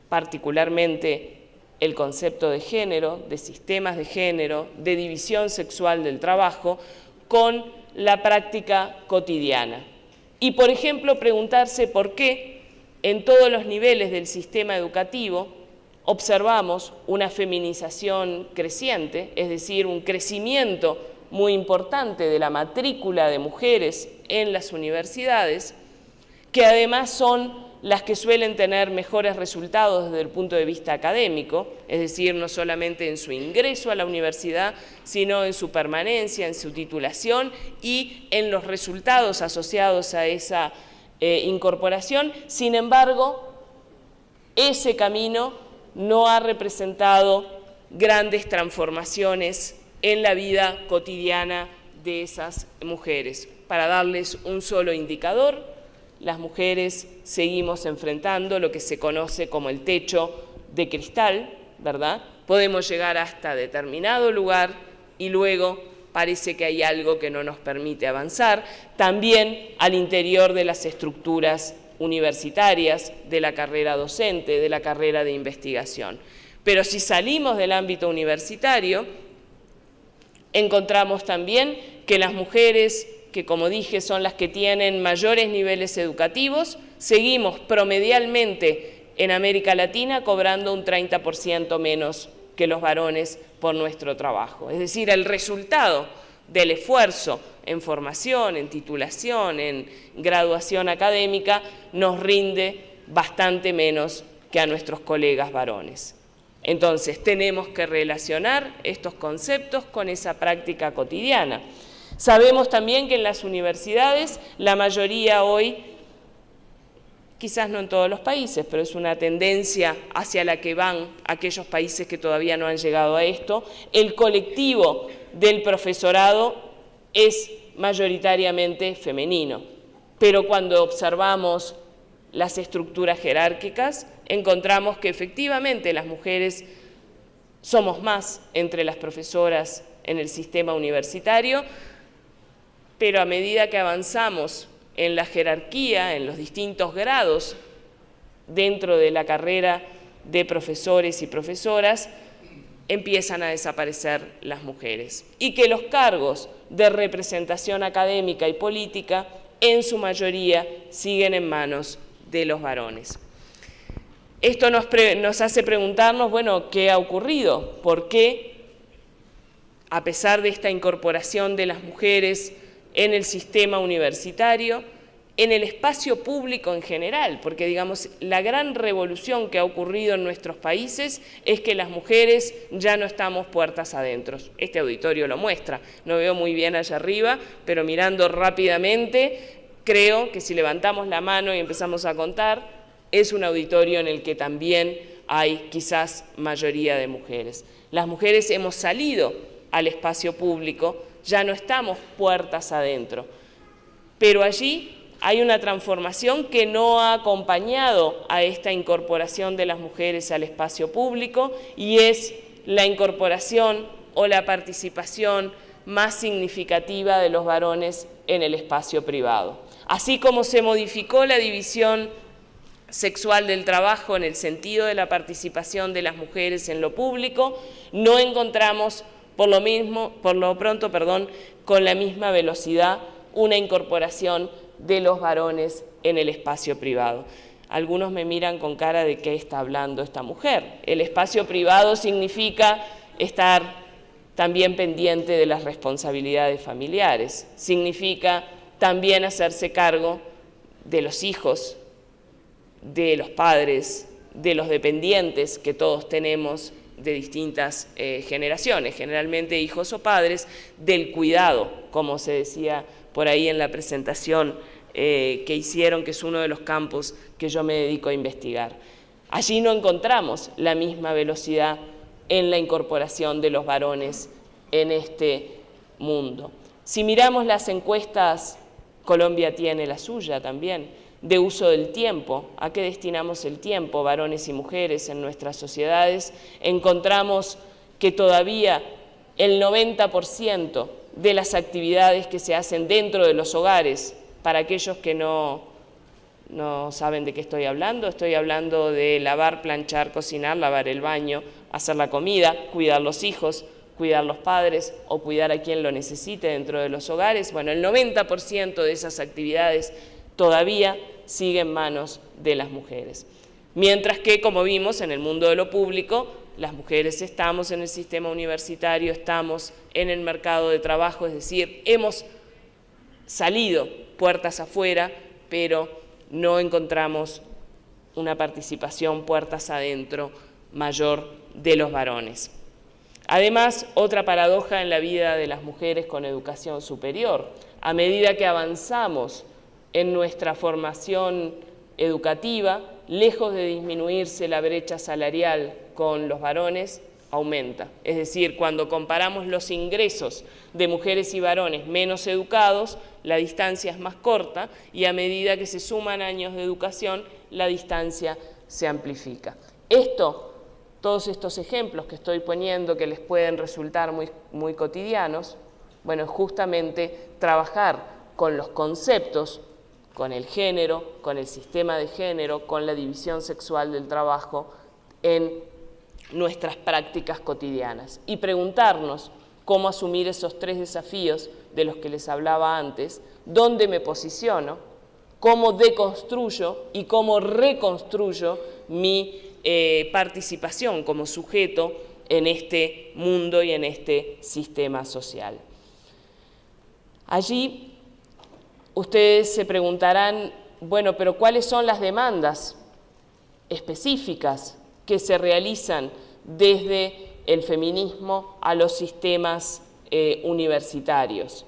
particularmente el concepto de género, de sistemas de género, de división sexual del trabajo, con la práctica cotidiana. Y, por ejemplo, preguntarse por qué en todos los niveles del sistema educativo observamos una feminización creciente, es decir, un crecimiento muy importante de la matrícula de mujeres en las universidades, que además son las que suelen tener mejores resultados desde el punto de vista académico, es decir, no solamente en su ingreso a la universidad, sino en su permanencia, en su titulación y en los resultados asociados a esa incorporación. Sin embargo, ese camino no ha representado grandes transformaciones en la vida cotidiana de esas mujeres. Para darles un solo indicador, las mujeres seguimos enfrentando lo que se conoce como el techo de cristal, ¿verdad? Podemos llegar hasta determinado lugar y luego parece que hay algo que no nos permite avanzar, también al interior de las estructuras universitarias, de la carrera docente, de la carrera de investigación. Pero si salimos del ámbito universitario, encontramos también que las mujeres, que como dije son las que tienen mayores niveles educativos, seguimos promedialmente en América Latina cobrando un 30% menos que los varones por nuestro trabajo. Es decir, el resultado del esfuerzo en formación, en titulación, en graduación académica, nos rinde bastante menos que a nuestros colegas varones. Entonces, tenemos que relacionar estos conceptos con esa práctica cotidiana. Sabemos también que en las universidades la mayoría hoy quizás no en todos los países, pero es una tendencia hacia la que van aquellos países que todavía no han llegado a esto. El colectivo del profesorado es mayoritariamente femenino, pero cuando observamos las estructuras jerárquicas, encontramos que efectivamente las mujeres somos más entre las profesoras en el sistema universitario, pero a medida que avanzamos en la jerarquía, en los distintos grados dentro de la carrera de profesores y profesoras, empiezan a desaparecer las mujeres. Y que los cargos de representación académica y política, en su mayoría, siguen en manos de los varones. Esto nos hace preguntarnos, bueno, ¿qué ha ocurrido? ¿Por qué, a pesar de esta incorporación de las mujeres en el sistema universitario, en el espacio público en general? Porque, digamos, la gran revolución que ha ocurrido en nuestros países es que las mujeres ya no estamos puertas adentro. Este auditorio lo muestra, no veo muy bien allá arriba, pero mirando rápidamente, creo que si levantamos la mano y empezamos a contar, es un auditorio en el que también hay quizás mayoría de mujeres. Las mujeres hemos salido al espacio público, ya no estamos puertas adentro, pero allí hay una transformación que no ha acompañado a esta incorporación de las mujeres al espacio público, y es la incorporación o la participación más significativa de los varones en el espacio privado. Así como se modificó la división sexual del trabajo en el sentido de la participación de las mujeres en lo público, no encontramos por lo pronto, con la misma velocidad una incorporación de los varones en el espacio privado. Algunos me miran con cara de ¿qué está hablando esta mujer? El espacio privado significa estar también pendiente de las responsabilidades familiares, significa también hacerse cargo de los hijos, de los padres, de los dependientes que todos tenemos de distintas generaciones, generalmente hijos o padres, del cuidado, como se decía por ahí en la presentación que hicieron, que es uno de los campos que yo me dedico a investigar. Allí no encontramos la misma velocidad en la incorporación de los varones en este mundo. Si miramos las encuestas, Colombia tiene la suya también, de uso del tiempo, a qué destinamos el tiempo, varones y mujeres en nuestras sociedades, encontramos que todavía el 90% de las actividades que se hacen dentro de los hogares, para aquellos que no saben de qué estoy hablando de lavar, planchar, cocinar, lavar el baño, hacer la comida, cuidar los hijos, cuidar los padres o cuidar a quien lo necesite dentro de los hogares. Bueno, el 90% de esas actividades todavía sigue en manos de las mujeres. Mientras que, como vimos, en el mundo de lo público, las mujeres estamos en el sistema universitario, estamos en el mercado de trabajo, es decir, hemos salido puertas afuera, pero no encontramos una participación puertas adentro mayor de los varones. Además, otra paradoja en la vida de las mujeres con educación superior. A medida que avanzamos en nuestra formación educativa, lejos de disminuirse la brecha salarial con los varones, aumenta. Es decir, cuando comparamos los ingresos de mujeres y varones menos educados, la distancia es más corta, y a medida que se suman años de educación, la distancia se amplifica. Todos estos ejemplos que estoy poniendo, que les pueden resultar muy cotidianos, bueno, es justamente trabajar con los conceptos, con el género, con el sistema de género, con la división sexual del trabajo en nuestras prácticas cotidianas y preguntarnos cómo asumir esos tres desafíos de los que les hablaba antes: dónde me posiciono, cómo deconstruyo y cómo reconstruyo mi participación como sujeto en este mundo y en este sistema social. Allí ustedes se preguntarán, bueno, pero ¿cuáles son las demandas específicas que se realizan desde el feminismo a los sistemas universitarios?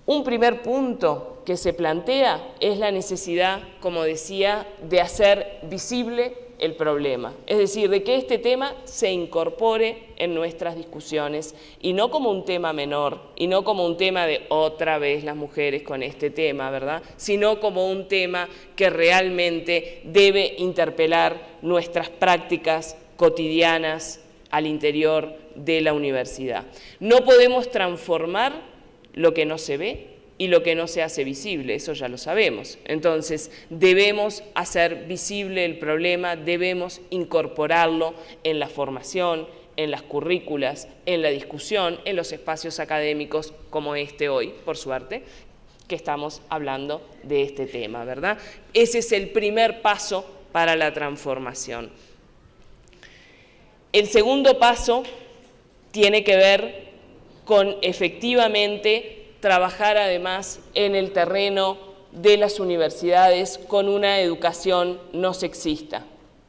Un primer punto que se plantea es la necesidad, como decía, de hacer visible el problema, es decir, de que este tema se incorpore en nuestras discusiones y no como un tema menor, y no como un tema de otra vez las mujeres con este tema, ¿verdad?, sino como un tema que realmente debe interpelar nuestras prácticas cotidianas al interior de la universidad. No podemos transformar lo que no se ve y lo que no se hace visible, eso ya lo sabemos. Entonces, debemos hacer visible el problema, debemos incorporarlo en la formación, en las currículas, en la discusión, en los espacios académicos como este hoy, por suerte, que estamos hablando de este tema, ¿verdad? Ese es el primer paso para la transformación. El segundo paso tiene que ver con efectivamente trabajar además en el terreno de las universidades con una educación no sexista,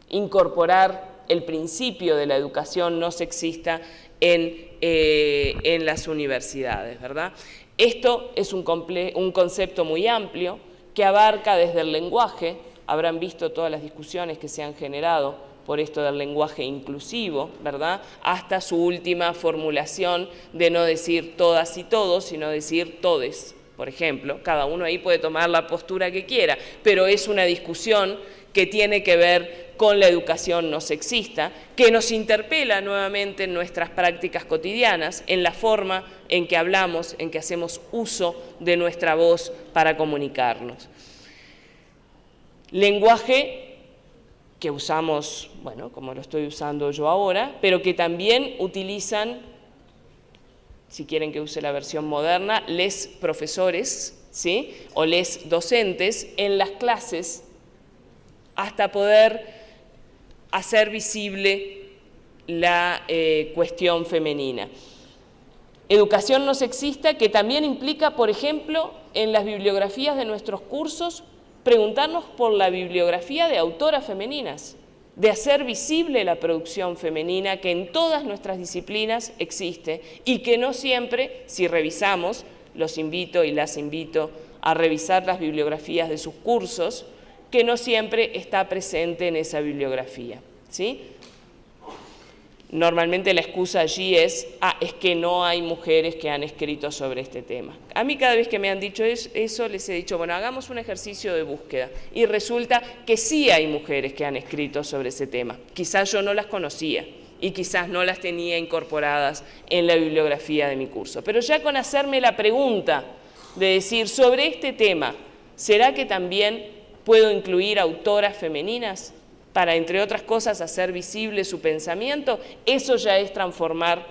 incorporar el principio de la educación no sexista en las universidades, ¿verdad? Esto es un concepto muy amplio que abarca desde el lenguaje, habrán visto todas las discusiones que se han generado por esto del lenguaje inclusivo, ¿verdad?, hasta su última formulación de no decir todas y todos, sino decir todes, por ejemplo. Cada uno ahí puede tomar la postura que quiera, pero es una discusión que tiene que ver con la educación no sexista, que nos interpela nuevamente en nuestras prácticas cotidianas, en la forma en que hablamos, en que hacemos uso de nuestra voz para comunicarnos. Lenguaje que usamos, bueno, como lo estoy usando yo ahora, pero que también utilizan, si quieren que use la versión moderna, les profesores, ¿sí?, o les docentes en las clases hasta poder hacer visible la cuestión femenina. Educación no sexista que también implica, por ejemplo, en las bibliografías de nuestros cursos, preguntarnos por la bibliografía de autoras femeninas, de hacer visible la producción femenina que en todas nuestras disciplinas existe y que no siempre, si revisamos, los invito y las invito a revisar las bibliografías de sus cursos, que no siempre está presente en esa bibliografía, ¿sí? Normalmente la excusa allí es que no hay mujeres que han escrito sobre este tema. A mí cada vez que me han dicho eso, les he dicho, bueno, hagamos un ejercicio de búsqueda. Y resulta que sí hay mujeres que han escrito sobre ese tema. Quizás yo no las conocía y quizás no las tenía incorporadas en la bibliografía de mi curso. Pero ya con hacerme la pregunta de decir, sobre este tema, ¿será que también puedo incluir autoras femeninas para, entre otras cosas, hacer visible su pensamiento? Eso ya es transformar,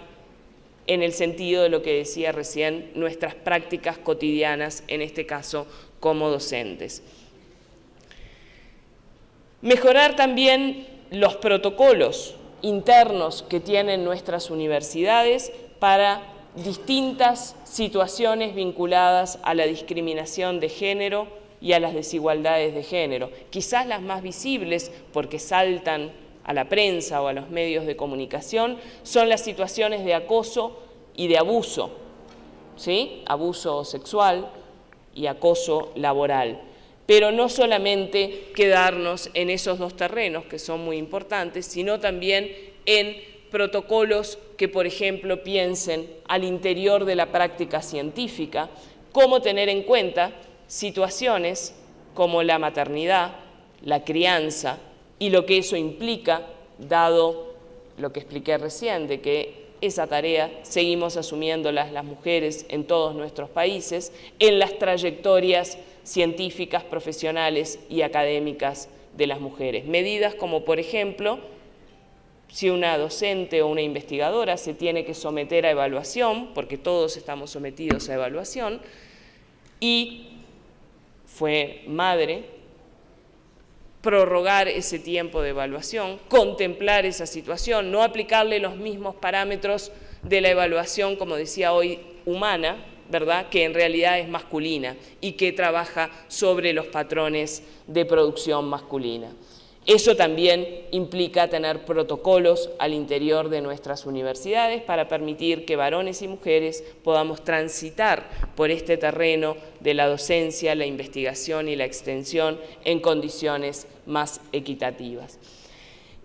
en el sentido de lo que decía recién, nuestras prácticas cotidianas, en este caso como docentes. Mejorar también los protocolos internos que tienen nuestras universidades para distintas situaciones vinculadas a la discriminación de género y a las desigualdades de género. Quizás las más visibles, porque saltan a la prensa o a los medios de comunicación, son las situaciones de acoso y de abuso, ¿sí?, abuso sexual y acoso laboral. Pero no solamente quedarnos en esos dos terrenos, que son muy importantes, sino también en protocolos que, por ejemplo, piensen al interior de la práctica científica, cómo tener en cuenta situaciones como la maternidad, la crianza y lo que eso implica, dado lo que expliqué recién, de que esa tarea seguimos asumiéndolas las mujeres en todos nuestros países, en las trayectorias científicas, profesionales y académicas de las mujeres. Medidas como, por ejemplo, si una docente o una investigadora se tiene que someter a evaluación, porque todos estamos sometidos a evaluación, y fue madre, prorrogar ese tiempo de evaluación, contemplar esa situación, no aplicarle los mismos parámetros de la evaluación, como decía hoy, humana, ¿verdad?, que en realidad es masculina y que trabaja sobre los patrones de producción masculina. Eso también implica tener protocolos al interior de nuestras universidades para permitir que varones y mujeres podamos transitar por este terreno de la docencia, la investigación y la extensión en condiciones más equitativas.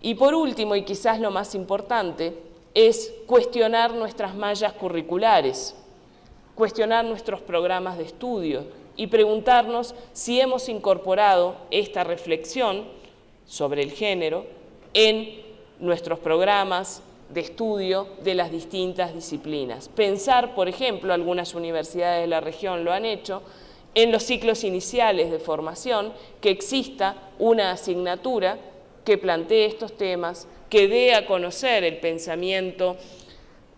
Y por último, y quizás lo más importante, es cuestionar nuestras mallas curriculares, cuestionar nuestros programas de estudio y preguntarnos si hemos incorporado esta reflexión sobre el género en nuestros programas de estudio de las distintas disciplinas. Pensar, por ejemplo, algunas universidades de la región lo han hecho, en los ciclos iniciales de formación, que exista una asignatura que plantee estos temas, que dé a conocer el pensamiento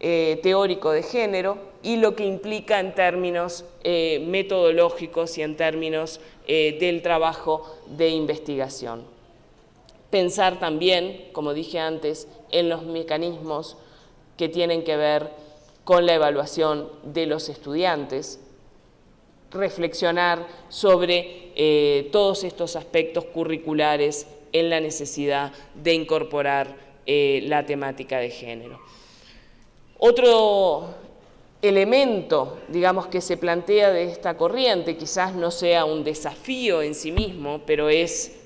teórico de género y lo que implica en términos metodológicos y en términos del trabajo de investigación. Pensar también, como dije antes, en los mecanismos que tienen que ver con la evaluación de los estudiantes, reflexionar sobre todos estos aspectos curriculares en la necesidad de incorporar la temática de género. Otro elemento, digamos, que se plantea de esta corriente, quizás no sea un desafío en sí mismo, pero es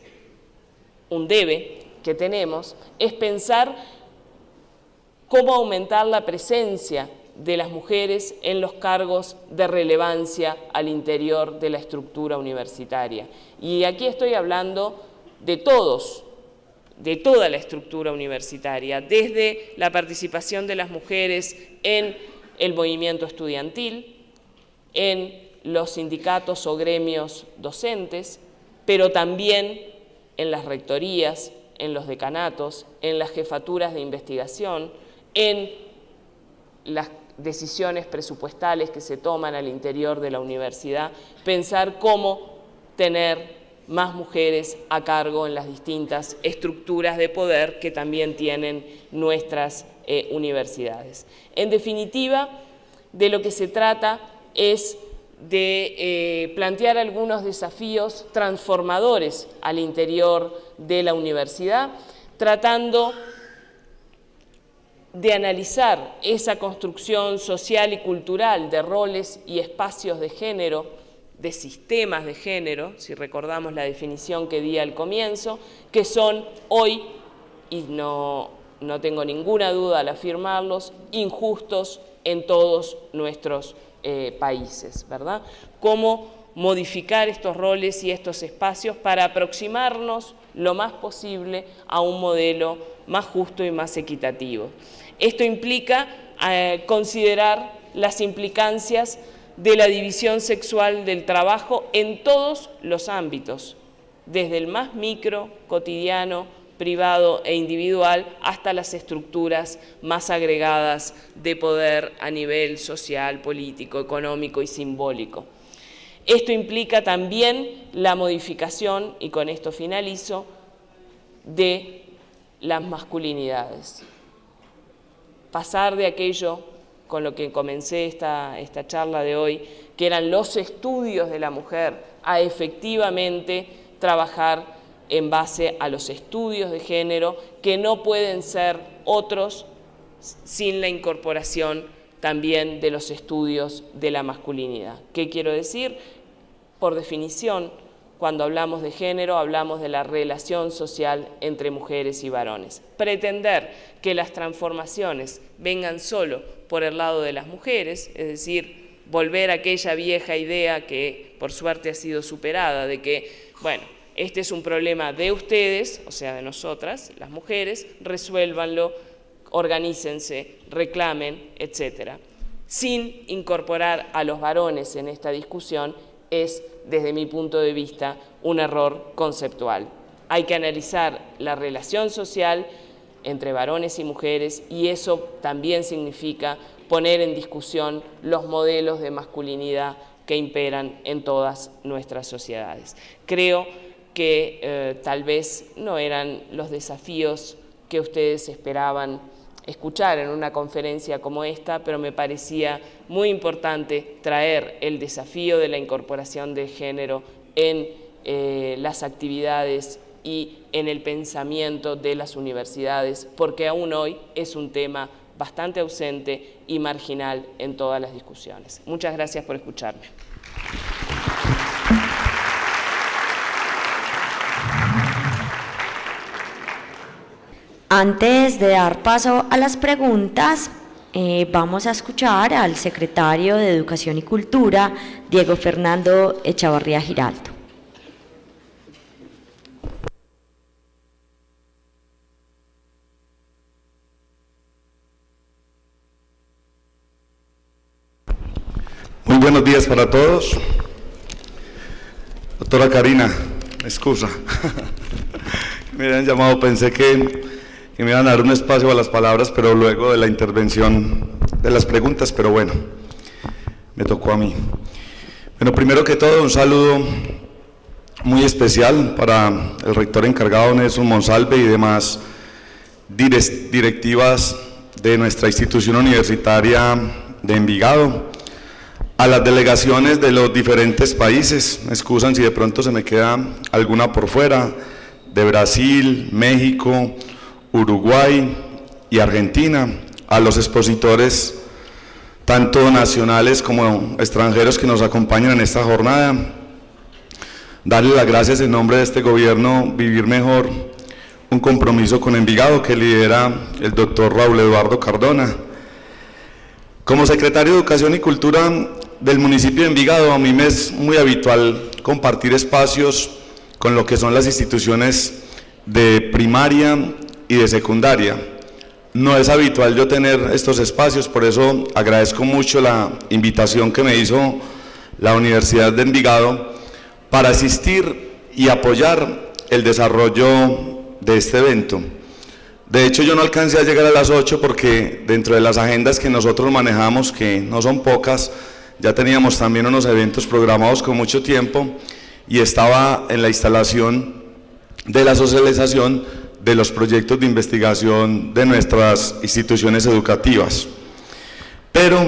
un debe que tenemos, es pensar cómo aumentar la presencia de las mujeres en los cargos de relevancia al interior de la estructura universitaria. Y aquí estoy hablando de todos, de toda la estructura universitaria, desde la participación de las mujeres en el movimiento estudiantil, en los sindicatos o gremios docentes, pero también en las rectorías, en los decanatos, en las jefaturas de investigación, en las decisiones presupuestales que se toman al interior de la universidad, pensar cómo tener más mujeres a cargo en las distintas estructuras de poder que también tienen nuestras universidades. En definitiva, de lo que se trata es de plantear algunos desafíos transformadores al interior de la universidad, tratando de analizar esa construcción social y cultural de roles y espacios de género, de sistemas de género, si recordamos la definición que di al comienzo, que son hoy, y no tengo ninguna duda al afirmarlos, injustos en todos nuestros países, ¿verdad? Cómo modificar estos roles y estos espacios para aproximarnos lo más posible a un modelo más justo y más equitativo. Esto implica considerar las implicancias de la división sexual del trabajo en todos los ámbitos, desde el más micro, cotidiano, privado e individual, hasta las estructuras más agregadas de poder a nivel social, político, económico y simbólico. Esto implica también la modificación, y con esto finalizo, de las masculinidades. Pasar de aquello con lo que comencé esta charla de hoy, que eran los estudios de la mujer, a efectivamente trabajar en base a los estudios de género, que no pueden ser otros sin la incorporación también de los estudios de la masculinidad. ¿Qué quiero decir? Por definición, cuando hablamos de género, hablamos de la relación social entre mujeres y varones. Pretender que las transformaciones vengan solo por el lado de las mujeres, es decir, volver a aquella vieja idea que por suerte ha sido superada, de que, bueno, este es un problema de ustedes, o sea, de nosotras, las mujeres, resuélvanlo, organícense, reclamen, etcétera. Sin incorporar a los varones en esta discusión es, desde mi punto de vista, un error conceptual. Hay que analizar la relación social entre varones y mujeres y eso también significa poner en discusión los modelos de masculinidad que imperan en todas nuestras sociedades. Creo que tal vez no eran los desafíos que ustedes esperaban escuchar en una conferencia como esta, pero me parecía muy importante traer el desafío de la incorporación de género en las actividades y en el pensamiento de las universidades, porque aún hoy es un tema bastante ausente y marginal en todas las discusiones. Muchas gracias por escucharme. Antes de dar paso a las preguntas, vamos a escuchar al secretario de Educación y Cultura, Diego Fernando Echavarría Giraldo. Muy buenos días para todos. Doctora Karina, excusa. Me habían llamado, pensé que me iban a dar un espacio a las palabras, pero luego de la intervención de las preguntas, pero bueno, me tocó a mí. Bueno, primero que todo, un saludo muy especial para el rector encargado Nelson Monsalve y demás directivas de nuestra institución universitaria de Envigado, a las delegaciones de los diferentes países, me excusan si de pronto se me queda alguna por fuera, de Brasil, México, Uruguay y Argentina, a los expositores tanto nacionales como extranjeros que nos acompañan en esta jornada, darles las gracias en nombre de este gobierno Vivir Mejor, un compromiso con Envigado que lidera el doctor Raúl Eduardo Cardona. Como secretario de Educación y Cultura del municipio de Envigado, a mí me es muy habitual compartir espacios con lo que son las instituciones de primaria y de secundaria. No es habitual yo tener estos espacios, por eso agradezco mucho la invitación que me hizo la Universidad de Envigado para asistir y apoyar el desarrollo de este evento. De hecho, yo no alcancé a llegar a las 8 porque dentro de las agendas que nosotros manejamos, que no son pocas, ya teníamos también unos eventos programados con mucho tiempo y estaba en la instalación de la socialización de los proyectos de investigación de nuestras instituciones educativas. Pero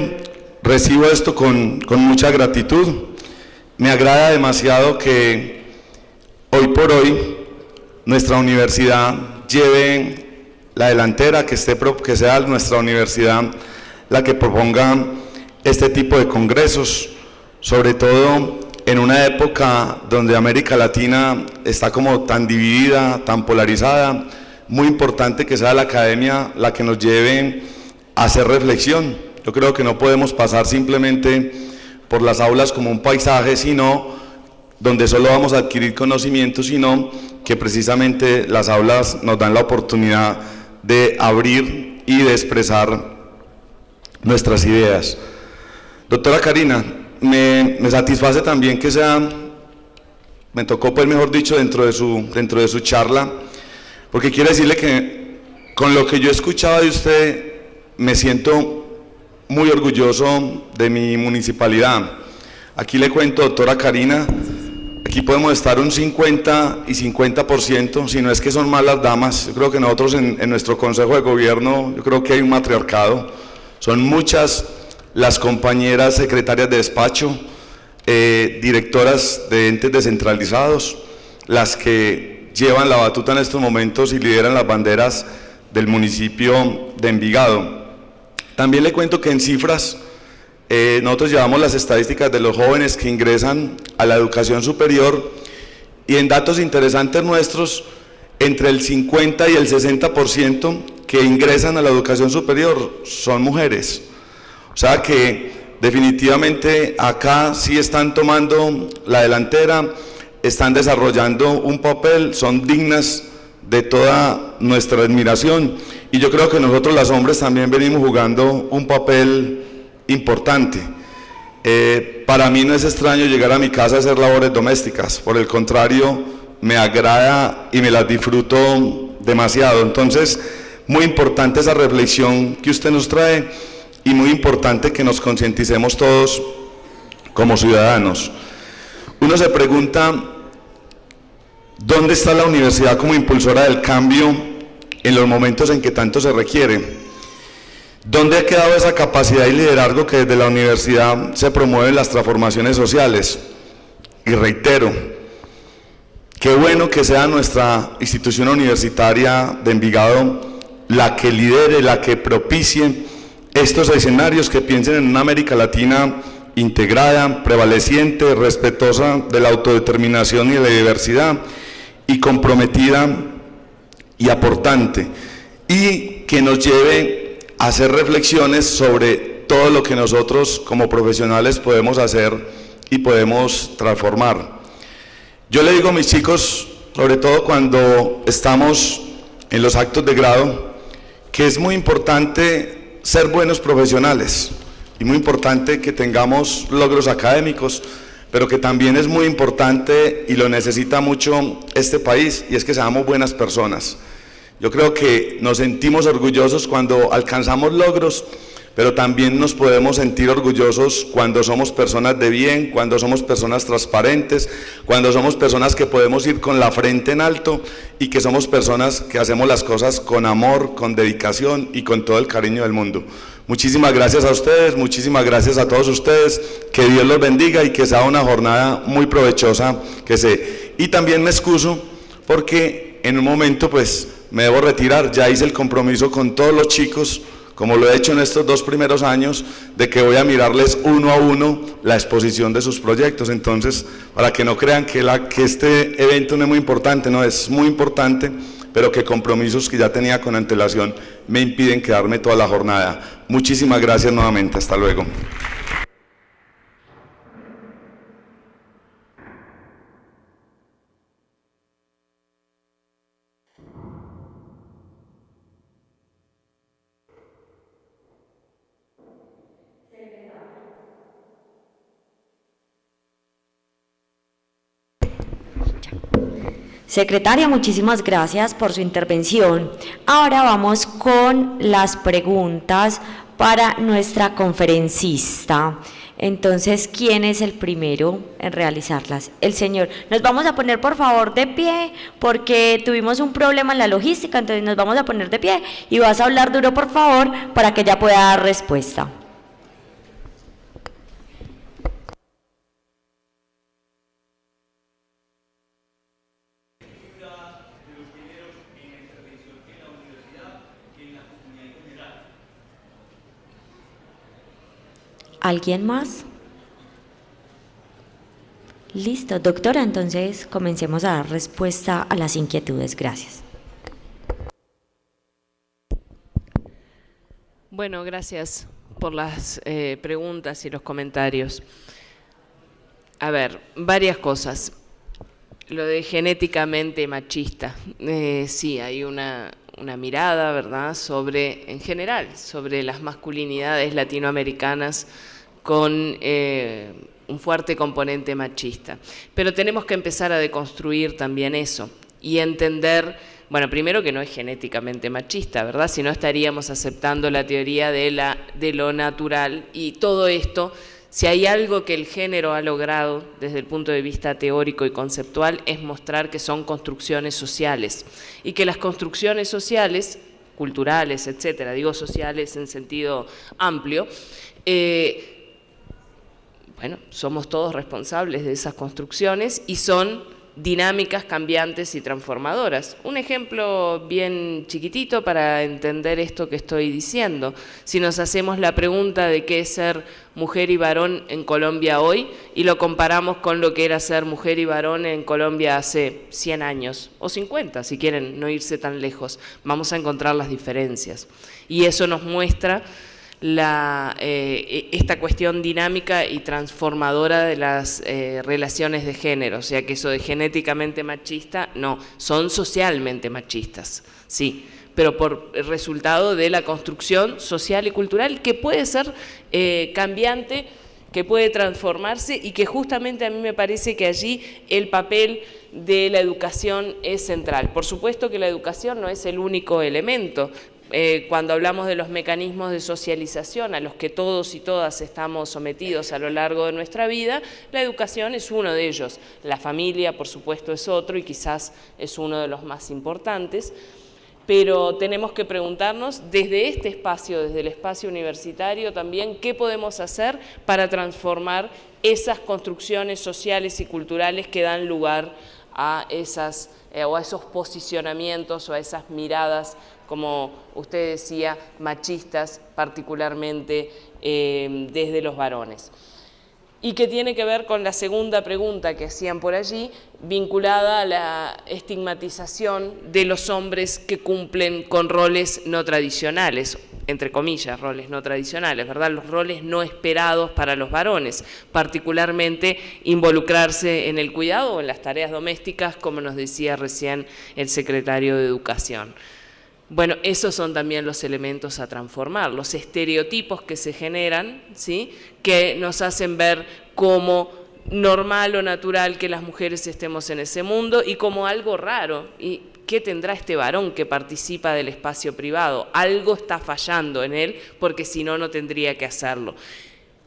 recibo esto con mucha gratitud. Me agrada demasiado que hoy por hoy nuestra universidad lleve la delantera, que sea nuestra universidad la que proponga este tipo de congresos, sobre todo en una época donde América Latina está como tan dividida, tan polarizada. Muy importante que sea la academia la que nos lleve a hacer reflexión. Yo creo que no podemos pasar simplemente por las aulas como un paisaje, sino donde solo vamos a adquirir conocimiento, sino que precisamente las aulas nos dan la oportunidad de abrir y de expresar nuestras ideas. Doctora Karina, me satisface también que sea, me tocó pues mejor dicho dentro de su charla, porque quiero decirle que con lo que yo escuchaba de usted me siento muy orgulloso de mi municipalidad. Aquí le cuento, doctora Karina, aquí podemos estar un 50 y 50%, si no es que son malas damas. Yo creo que nosotros en nuestro Consejo de Gobierno, yo creo que hay un matriarcado, son muchas las compañeras secretarias de despacho, directoras de entes descentralizados, las que llevan la batuta en estos momentos y lideran las banderas del municipio de Envigado. También le cuento que en cifras, nosotros llevamos las estadísticas de los jóvenes que ingresan a la educación superior y en datos interesantes nuestros, entre el 50 y el 60% que ingresan a la educación superior son mujeres. O sea que definitivamente acá sí están tomando la delantera, están desarrollando un papel, son dignas de toda nuestra admiración y yo creo que nosotros los hombres también venimos jugando un papel importante. Para mí no es extraño llegar a mi casa a hacer labores domésticas, por el contrario, me agrada y me las disfruto demasiado. Entonces, muy importante esa reflexión que usted nos trae y muy importante que nos concienticemos todos como ciudadanos. Uno se pregunta, ¿dónde está la universidad como impulsora del cambio en los momentos en que tanto se requiere? ¿Dónde ha quedado esa capacidad y liderazgo que desde la universidad se promueven las transformaciones sociales? Y reitero, Qué bueno que sea nuestra institución universitaria de Envigado la que lidere, la que propicie estos escenarios, que piensen en una América Latina integrada, prevaleciente, respetuosa de la autodeterminación y de la diversidad, y comprometida y aportante, y que nos lleve a hacer reflexiones sobre todo lo que nosotros como profesionales podemos hacer y podemos transformar. Yo le digo a mis chicos, sobre todo cuando estamos en los actos de grado, que es muy importante ser buenos profesionales y muy importante que tengamos logros académicos, pero que también es muy importante y lo necesita mucho este país, y es que seamos buenas personas. Yo creo que nos sentimos orgullosos cuando alcanzamos logros, pero también nos podemos sentir orgullosos cuando somos personas de bien, cuando somos personas transparentes, cuando somos personas que podemos ir con la frente en alto y que somos personas que hacemos las cosas con amor, con dedicación y con todo el cariño del mundo. Muchísimas gracias a ustedes, muchísimas gracias a todos ustedes, que Dios los bendiga y que sea una jornada muy provechosa que sé. Y también me excuso porque en un momento pues me debo retirar, ya hice el compromiso con todos los chicos, como lo he hecho en estos 2 primeros años, de que voy a mirarles uno a uno la exposición de sus proyectos. Entonces, para que no crean que este evento no es muy importante, no, es muy importante, pero que compromisos que ya tenía con antelación me impiden quedarme toda la jornada. Muchísimas gracias nuevamente, hasta luego. Secretaria, muchísimas gracias por su intervención. Ahora vamos con las preguntas para nuestra conferencista. Entonces, ¿quién es el primero en realizarlas? El señor. Nos vamos a poner, por favor, de pie, porque tuvimos un problema en la logística, entonces nos vamos a poner de pie y vas a hablar duro, por favor, para que ella pueda dar respuesta. ¿Alguien más? Listo, doctora, entonces comencemos a dar respuesta a las inquietudes. Gracias. Bueno, gracias por las preguntas y los comentarios. A ver, varias cosas. Lo de genéticamente machista. Sí, hay una mirada, ¿verdad?, sobre, en general, sobre las masculinidades latinoamericanas con un fuerte componente machista. Pero tenemos que empezar a deconstruir también eso y entender, bueno, primero que no es genéticamente machista, ¿verdad?, si no estaríamos aceptando la teoría de lo natural, y todo esto, si hay algo que el género ha logrado desde el punto de vista teórico y conceptual, es mostrar que son construcciones sociales, y que las construcciones sociales, culturales, etcétera, digo sociales en sentido amplio, bueno, somos todos responsables de esas construcciones y son dinámicas, cambiantes y transformadoras. Un ejemplo bien chiquitito para entender esto que estoy diciendo. Si nos hacemos la pregunta de qué es ser mujer y varón en Colombia hoy y lo comparamos con lo que era ser mujer y varón en Colombia hace 100 años, o 50, si quieren no irse tan lejos, vamos a encontrar las diferencias. Y eso nos muestra esta cuestión dinámica y transformadora de las relaciones de género, o sea que eso de genéticamente machista, no, son socialmente machistas, sí, pero por el resultado de la construcción social y cultural que puede ser cambiante, que puede transformarse y que justamente a mí me parece que allí el papel de la educación es central. Por supuesto que la educación no es el único elemento. Cuando hablamos de los mecanismos de socialización a los que todos y todas estamos sometidos a lo largo de nuestra vida, la educación es uno de ellos. La familia, por supuesto, es otro y quizás es uno de los más importantes, pero tenemos que preguntarnos desde este espacio, desde el espacio universitario también, qué podemos hacer para transformar esas construcciones sociales y culturales que dan lugar a esos posicionamientos o a esas miradas, como usted decía, machistas, particularmente desde los varones. Y que tiene que ver con la segunda pregunta que hacían por allí, vinculada a la estigmatización de los hombres que cumplen con roles no tradicionales, entre comillas, roles no tradicionales, ¿verdad? Los roles no esperados para los varones, particularmente involucrarse en el cuidado o en las tareas domésticas, como nos decía recién el secretario de Educación. Bueno, esos son también los elementos a transformar, los estereotipos que se generan, ¿sí?, que nos hacen ver como normal o natural que las mujeres estemos en ese mundo y como algo raro. ¿Y qué tendrá este varón que participa del espacio privado? Algo está fallando en él, porque si no, no tendría que hacerlo.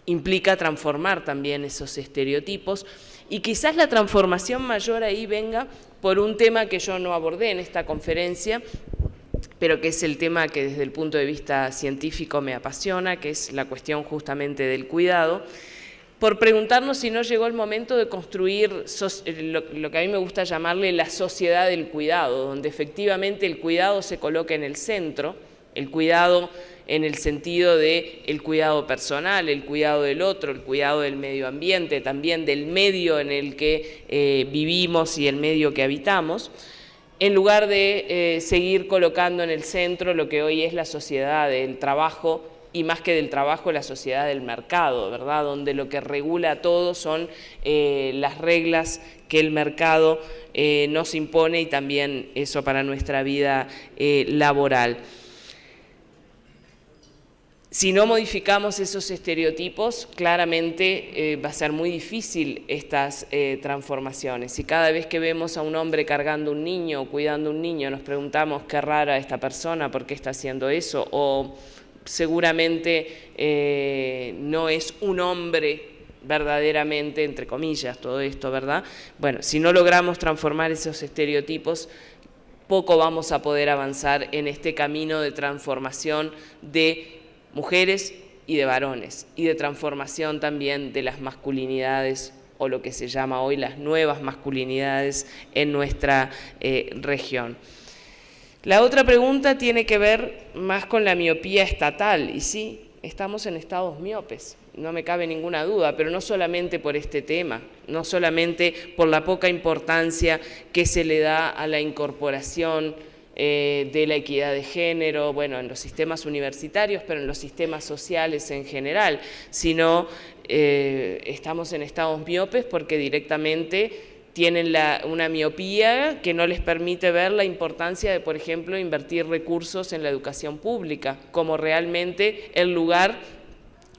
Implica transformar también esos estereotipos, y quizás la transformación mayor ahí venga por un tema que yo no abordé en esta conferencia, pero que es el tema que desde el punto de vista científico me apasiona, que es la cuestión justamente del cuidado, por preguntarnos si no llegó el momento de construir lo que a mí me gusta llamarle la sociedad del cuidado, donde efectivamente el cuidado se coloque en el centro, el cuidado en el sentido de el cuidado personal, el cuidado del otro, el cuidado del medio ambiente, también del medio en el que vivimos y el medio que habitamos, en lugar de seguir colocando en el centro lo que hoy es la sociedad del trabajo, y más que del trabajo, la sociedad del mercado, ¿verdad?, donde lo que regula todo son las reglas que el mercado nos impone, y también eso para nuestra vida laboral. Si no modificamos esos estereotipos, claramente va a ser muy difícil estas transformaciones. Si cada vez que vemos a un hombre cargando un niño o cuidando un niño nos preguntamos qué rara esta persona, por qué está haciendo eso, o seguramente no es un hombre verdaderamente, entre comillas, todo esto, ¿verdad? Bueno, si no logramos transformar esos estereotipos, poco vamos a poder avanzar en este camino de transformación de mujeres y de varones, y de transformación también de las masculinidades, o lo que se llama hoy las nuevas masculinidades en nuestra región. La otra pregunta tiene que ver más con la miopía estatal, y sí, estamos en estados miopes, no me cabe ninguna duda, pero no solamente por este tema, no solamente por la poca importancia que se le da a la incorporación de la equidad de género, bueno, en los sistemas universitarios, pero en los sistemas sociales en general, sino estamos en estados miopes porque directamente tienen una miopía que no les permite ver la importancia de, por ejemplo, invertir recursos en la educación pública, como realmente el lugar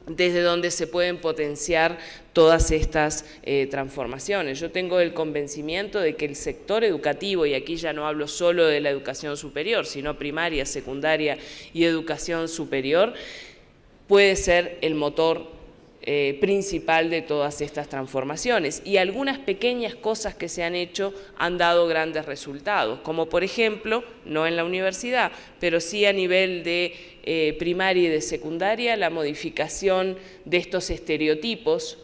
desde donde se pueden potenciar todas estas transformaciones. Yo tengo el convencimiento de que el sector educativo, y aquí ya no hablo solo de la educación superior, sino primaria, secundaria y educación superior, puede ser el motor principal de todas estas transformaciones, y algunas pequeñas cosas que se han hecho han dado grandes resultados, como por ejemplo, no en la universidad, pero sí a nivel de primaria y de secundaria, la modificación de estos estereotipos,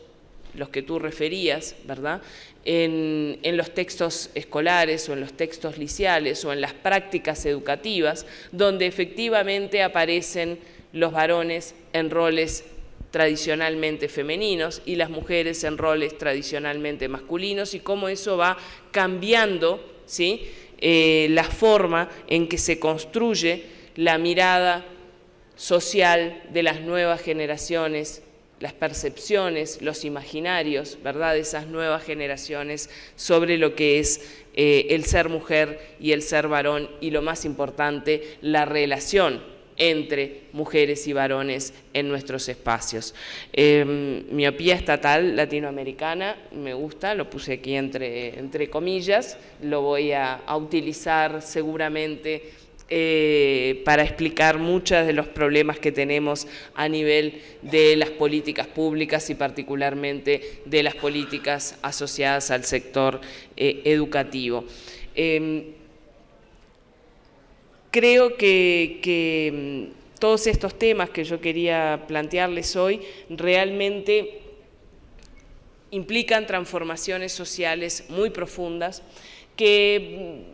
los que tú referías, ¿verdad?, en los textos escolares o en los textos liceales o en las prácticas educativas, donde efectivamente aparecen los varones en roles tradicionalmente femeninos y las mujeres en roles tradicionalmente masculinos, y cómo eso va cambiando, ¿sí?, la forma en que se construye la mirada social de las nuevas generaciones, las percepciones, los imaginarios, ¿verdad?, de esas nuevas generaciones sobre lo que es el ser mujer y el ser varón, y lo más importante, la relación entre mujeres y varones en nuestros espacios. Miopía estatal latinoamericana, me gusta, lo puse aquí entre comillas, lo voy a utilizar seguramente para explicar muchos de los problemas que tenemos a nivel de las políticas públicas y particularmente de las políticas asociadas al sector educativo. Creo que todos estos temas que yo quería plantearles hoy realmente implican transformaciones sociales muy profundas que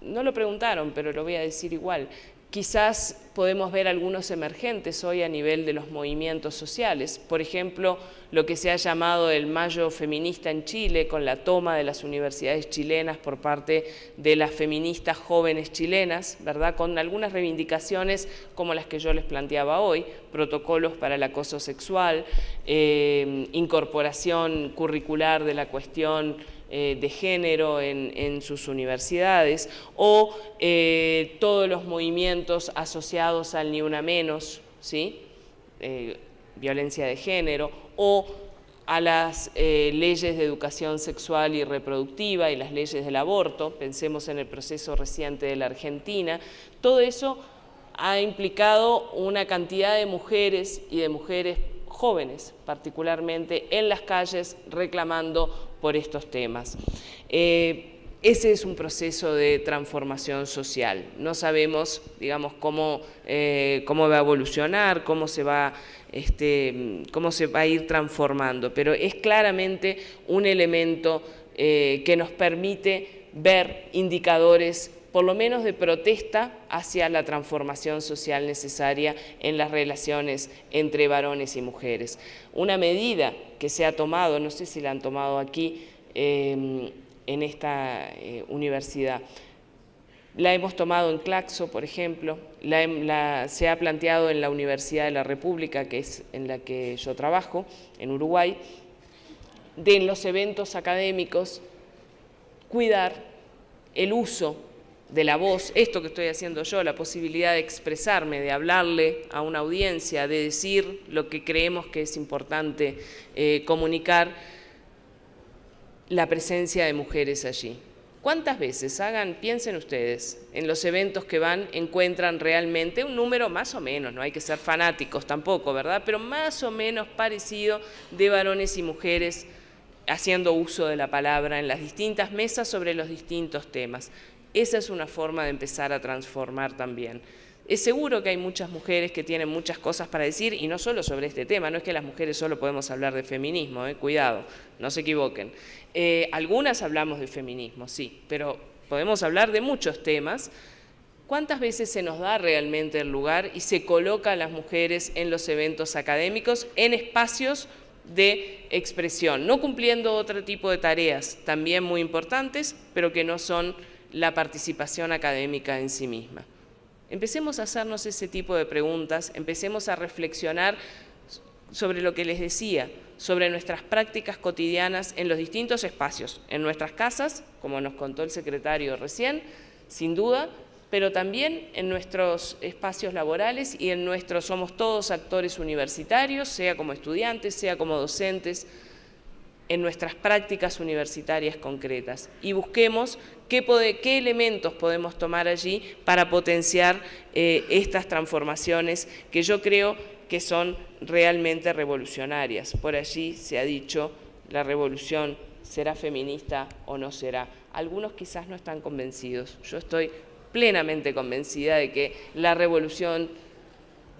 no lo preguntaron, pero lo voy a decir igual. Quizás podemos ver algunos emergentes hoy a nivel de los movimientos sociales. Por ejemplo, lo que se ha llamado el Mayo Feminista en Chile, con la toma de las universidades chilenas por parte de las feministas jóvenes chilenas, ¿verdad? Con algunas reivindicaciones como las que yo les planteaba hoy, protocolos para el acoso sexual, incorporación curricular de la cuestión de género en sus universidades, o todos los movimientos asociados al Ni Una Menos, ¿sí? Violencia de género, o a las leyes de educación sexual y reproductiva y las leyes del aborto, pensemos en el proceso reciente de la Argentina. Todo eso ha implicado una cantidad de mujeres y de mujeres jóvenes, particularmente en las calles, reclamando por estos temas. Ese es un proceso de transformación social. No sabemos, digamos, cómo va a evolucionar, cómo se va a ir transformando, pero es claramente un elemento que nos permite ver indicadores, por lo menos de protesta, hacia la transformación social necesaria en las relaciones entre varones y mujeres. Una medida que se ha tomado, no sé si la han tomado aquí en esta universidad, la hemos tomado en Claxo, por ejemplo, se ha planteado en la Universidad de la República, que es en la que yo trabajo, en Uruguay, de en los eventos académicos cuidar el uso de la voz, esto que estoy haciendo yo, la posibilidad de expresarme, de hablarle a una audiencia, de decir lo que creemos que es importante comunicar, la presencia de mujeres allí. ¿Cuántas veces, piensen ustedes, en los eventos que van, encuentran realmente un número más o menos, no hay que ser fanáticos tampoco, ¿verdad?, pero más o menos parecido de varones y mujeres haciendo uso de la palabra en las distintas mesas sobre los distintos temas? Esa es una forma de empezar a transformar también. Es seguro que hay muchas mujeres que tienen muchas cosas para decir, y no solo sobre este tema, no es que las mujeres solo podemos hablar de feminismo, cuidado, no se equivoquen. Algunas hablamos de feminismo, sí, pero podemos hablar de muchos temas. ¿Cuántas veces se nos da realmente el lugar y se coloca a las mujeres en los eventos académicos, en espacios de expresión, no cumpliendo otro tipo de tareas también muy importantes, pero que no son la participación académica en sí misma? Empecemos a hacernos ese tipo de preguntas, empecemos a reflexionar sobre lo que les decía, sobre nuestras prácticas cotidianas en los distintos espacios, en nuestras casas, como nos contó el secretario recién, sin duda, pero también en nuestros espacios laborales y en somos todos actores universitarios, sea como estudiantes, sea como docentes, en nuestras prácticas universitarias concretas, y busquemos qué elementos podemos tomar allí para potenciar estas transformaciones que yo creo que son realmente revolucionarias. Por allí se ha dicho, la revolución será feminista o no será. Algunos quizás no están convencidos. Yo estoy plenamente convencida de que la revolución,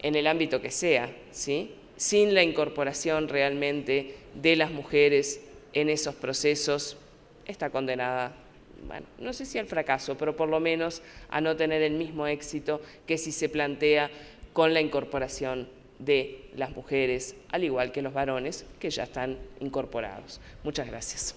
en el ámbito que sea, ¿sí?, sin la incorporación realmente de las mujeres en esos procesos, está condenada, bueno, no sé si al fracaso, pero por lo menos a no tener el mismo éxito que si se plantea con la incorporación de las mujeres, al igual que los varones que ya están incorporados. Muchas gracias.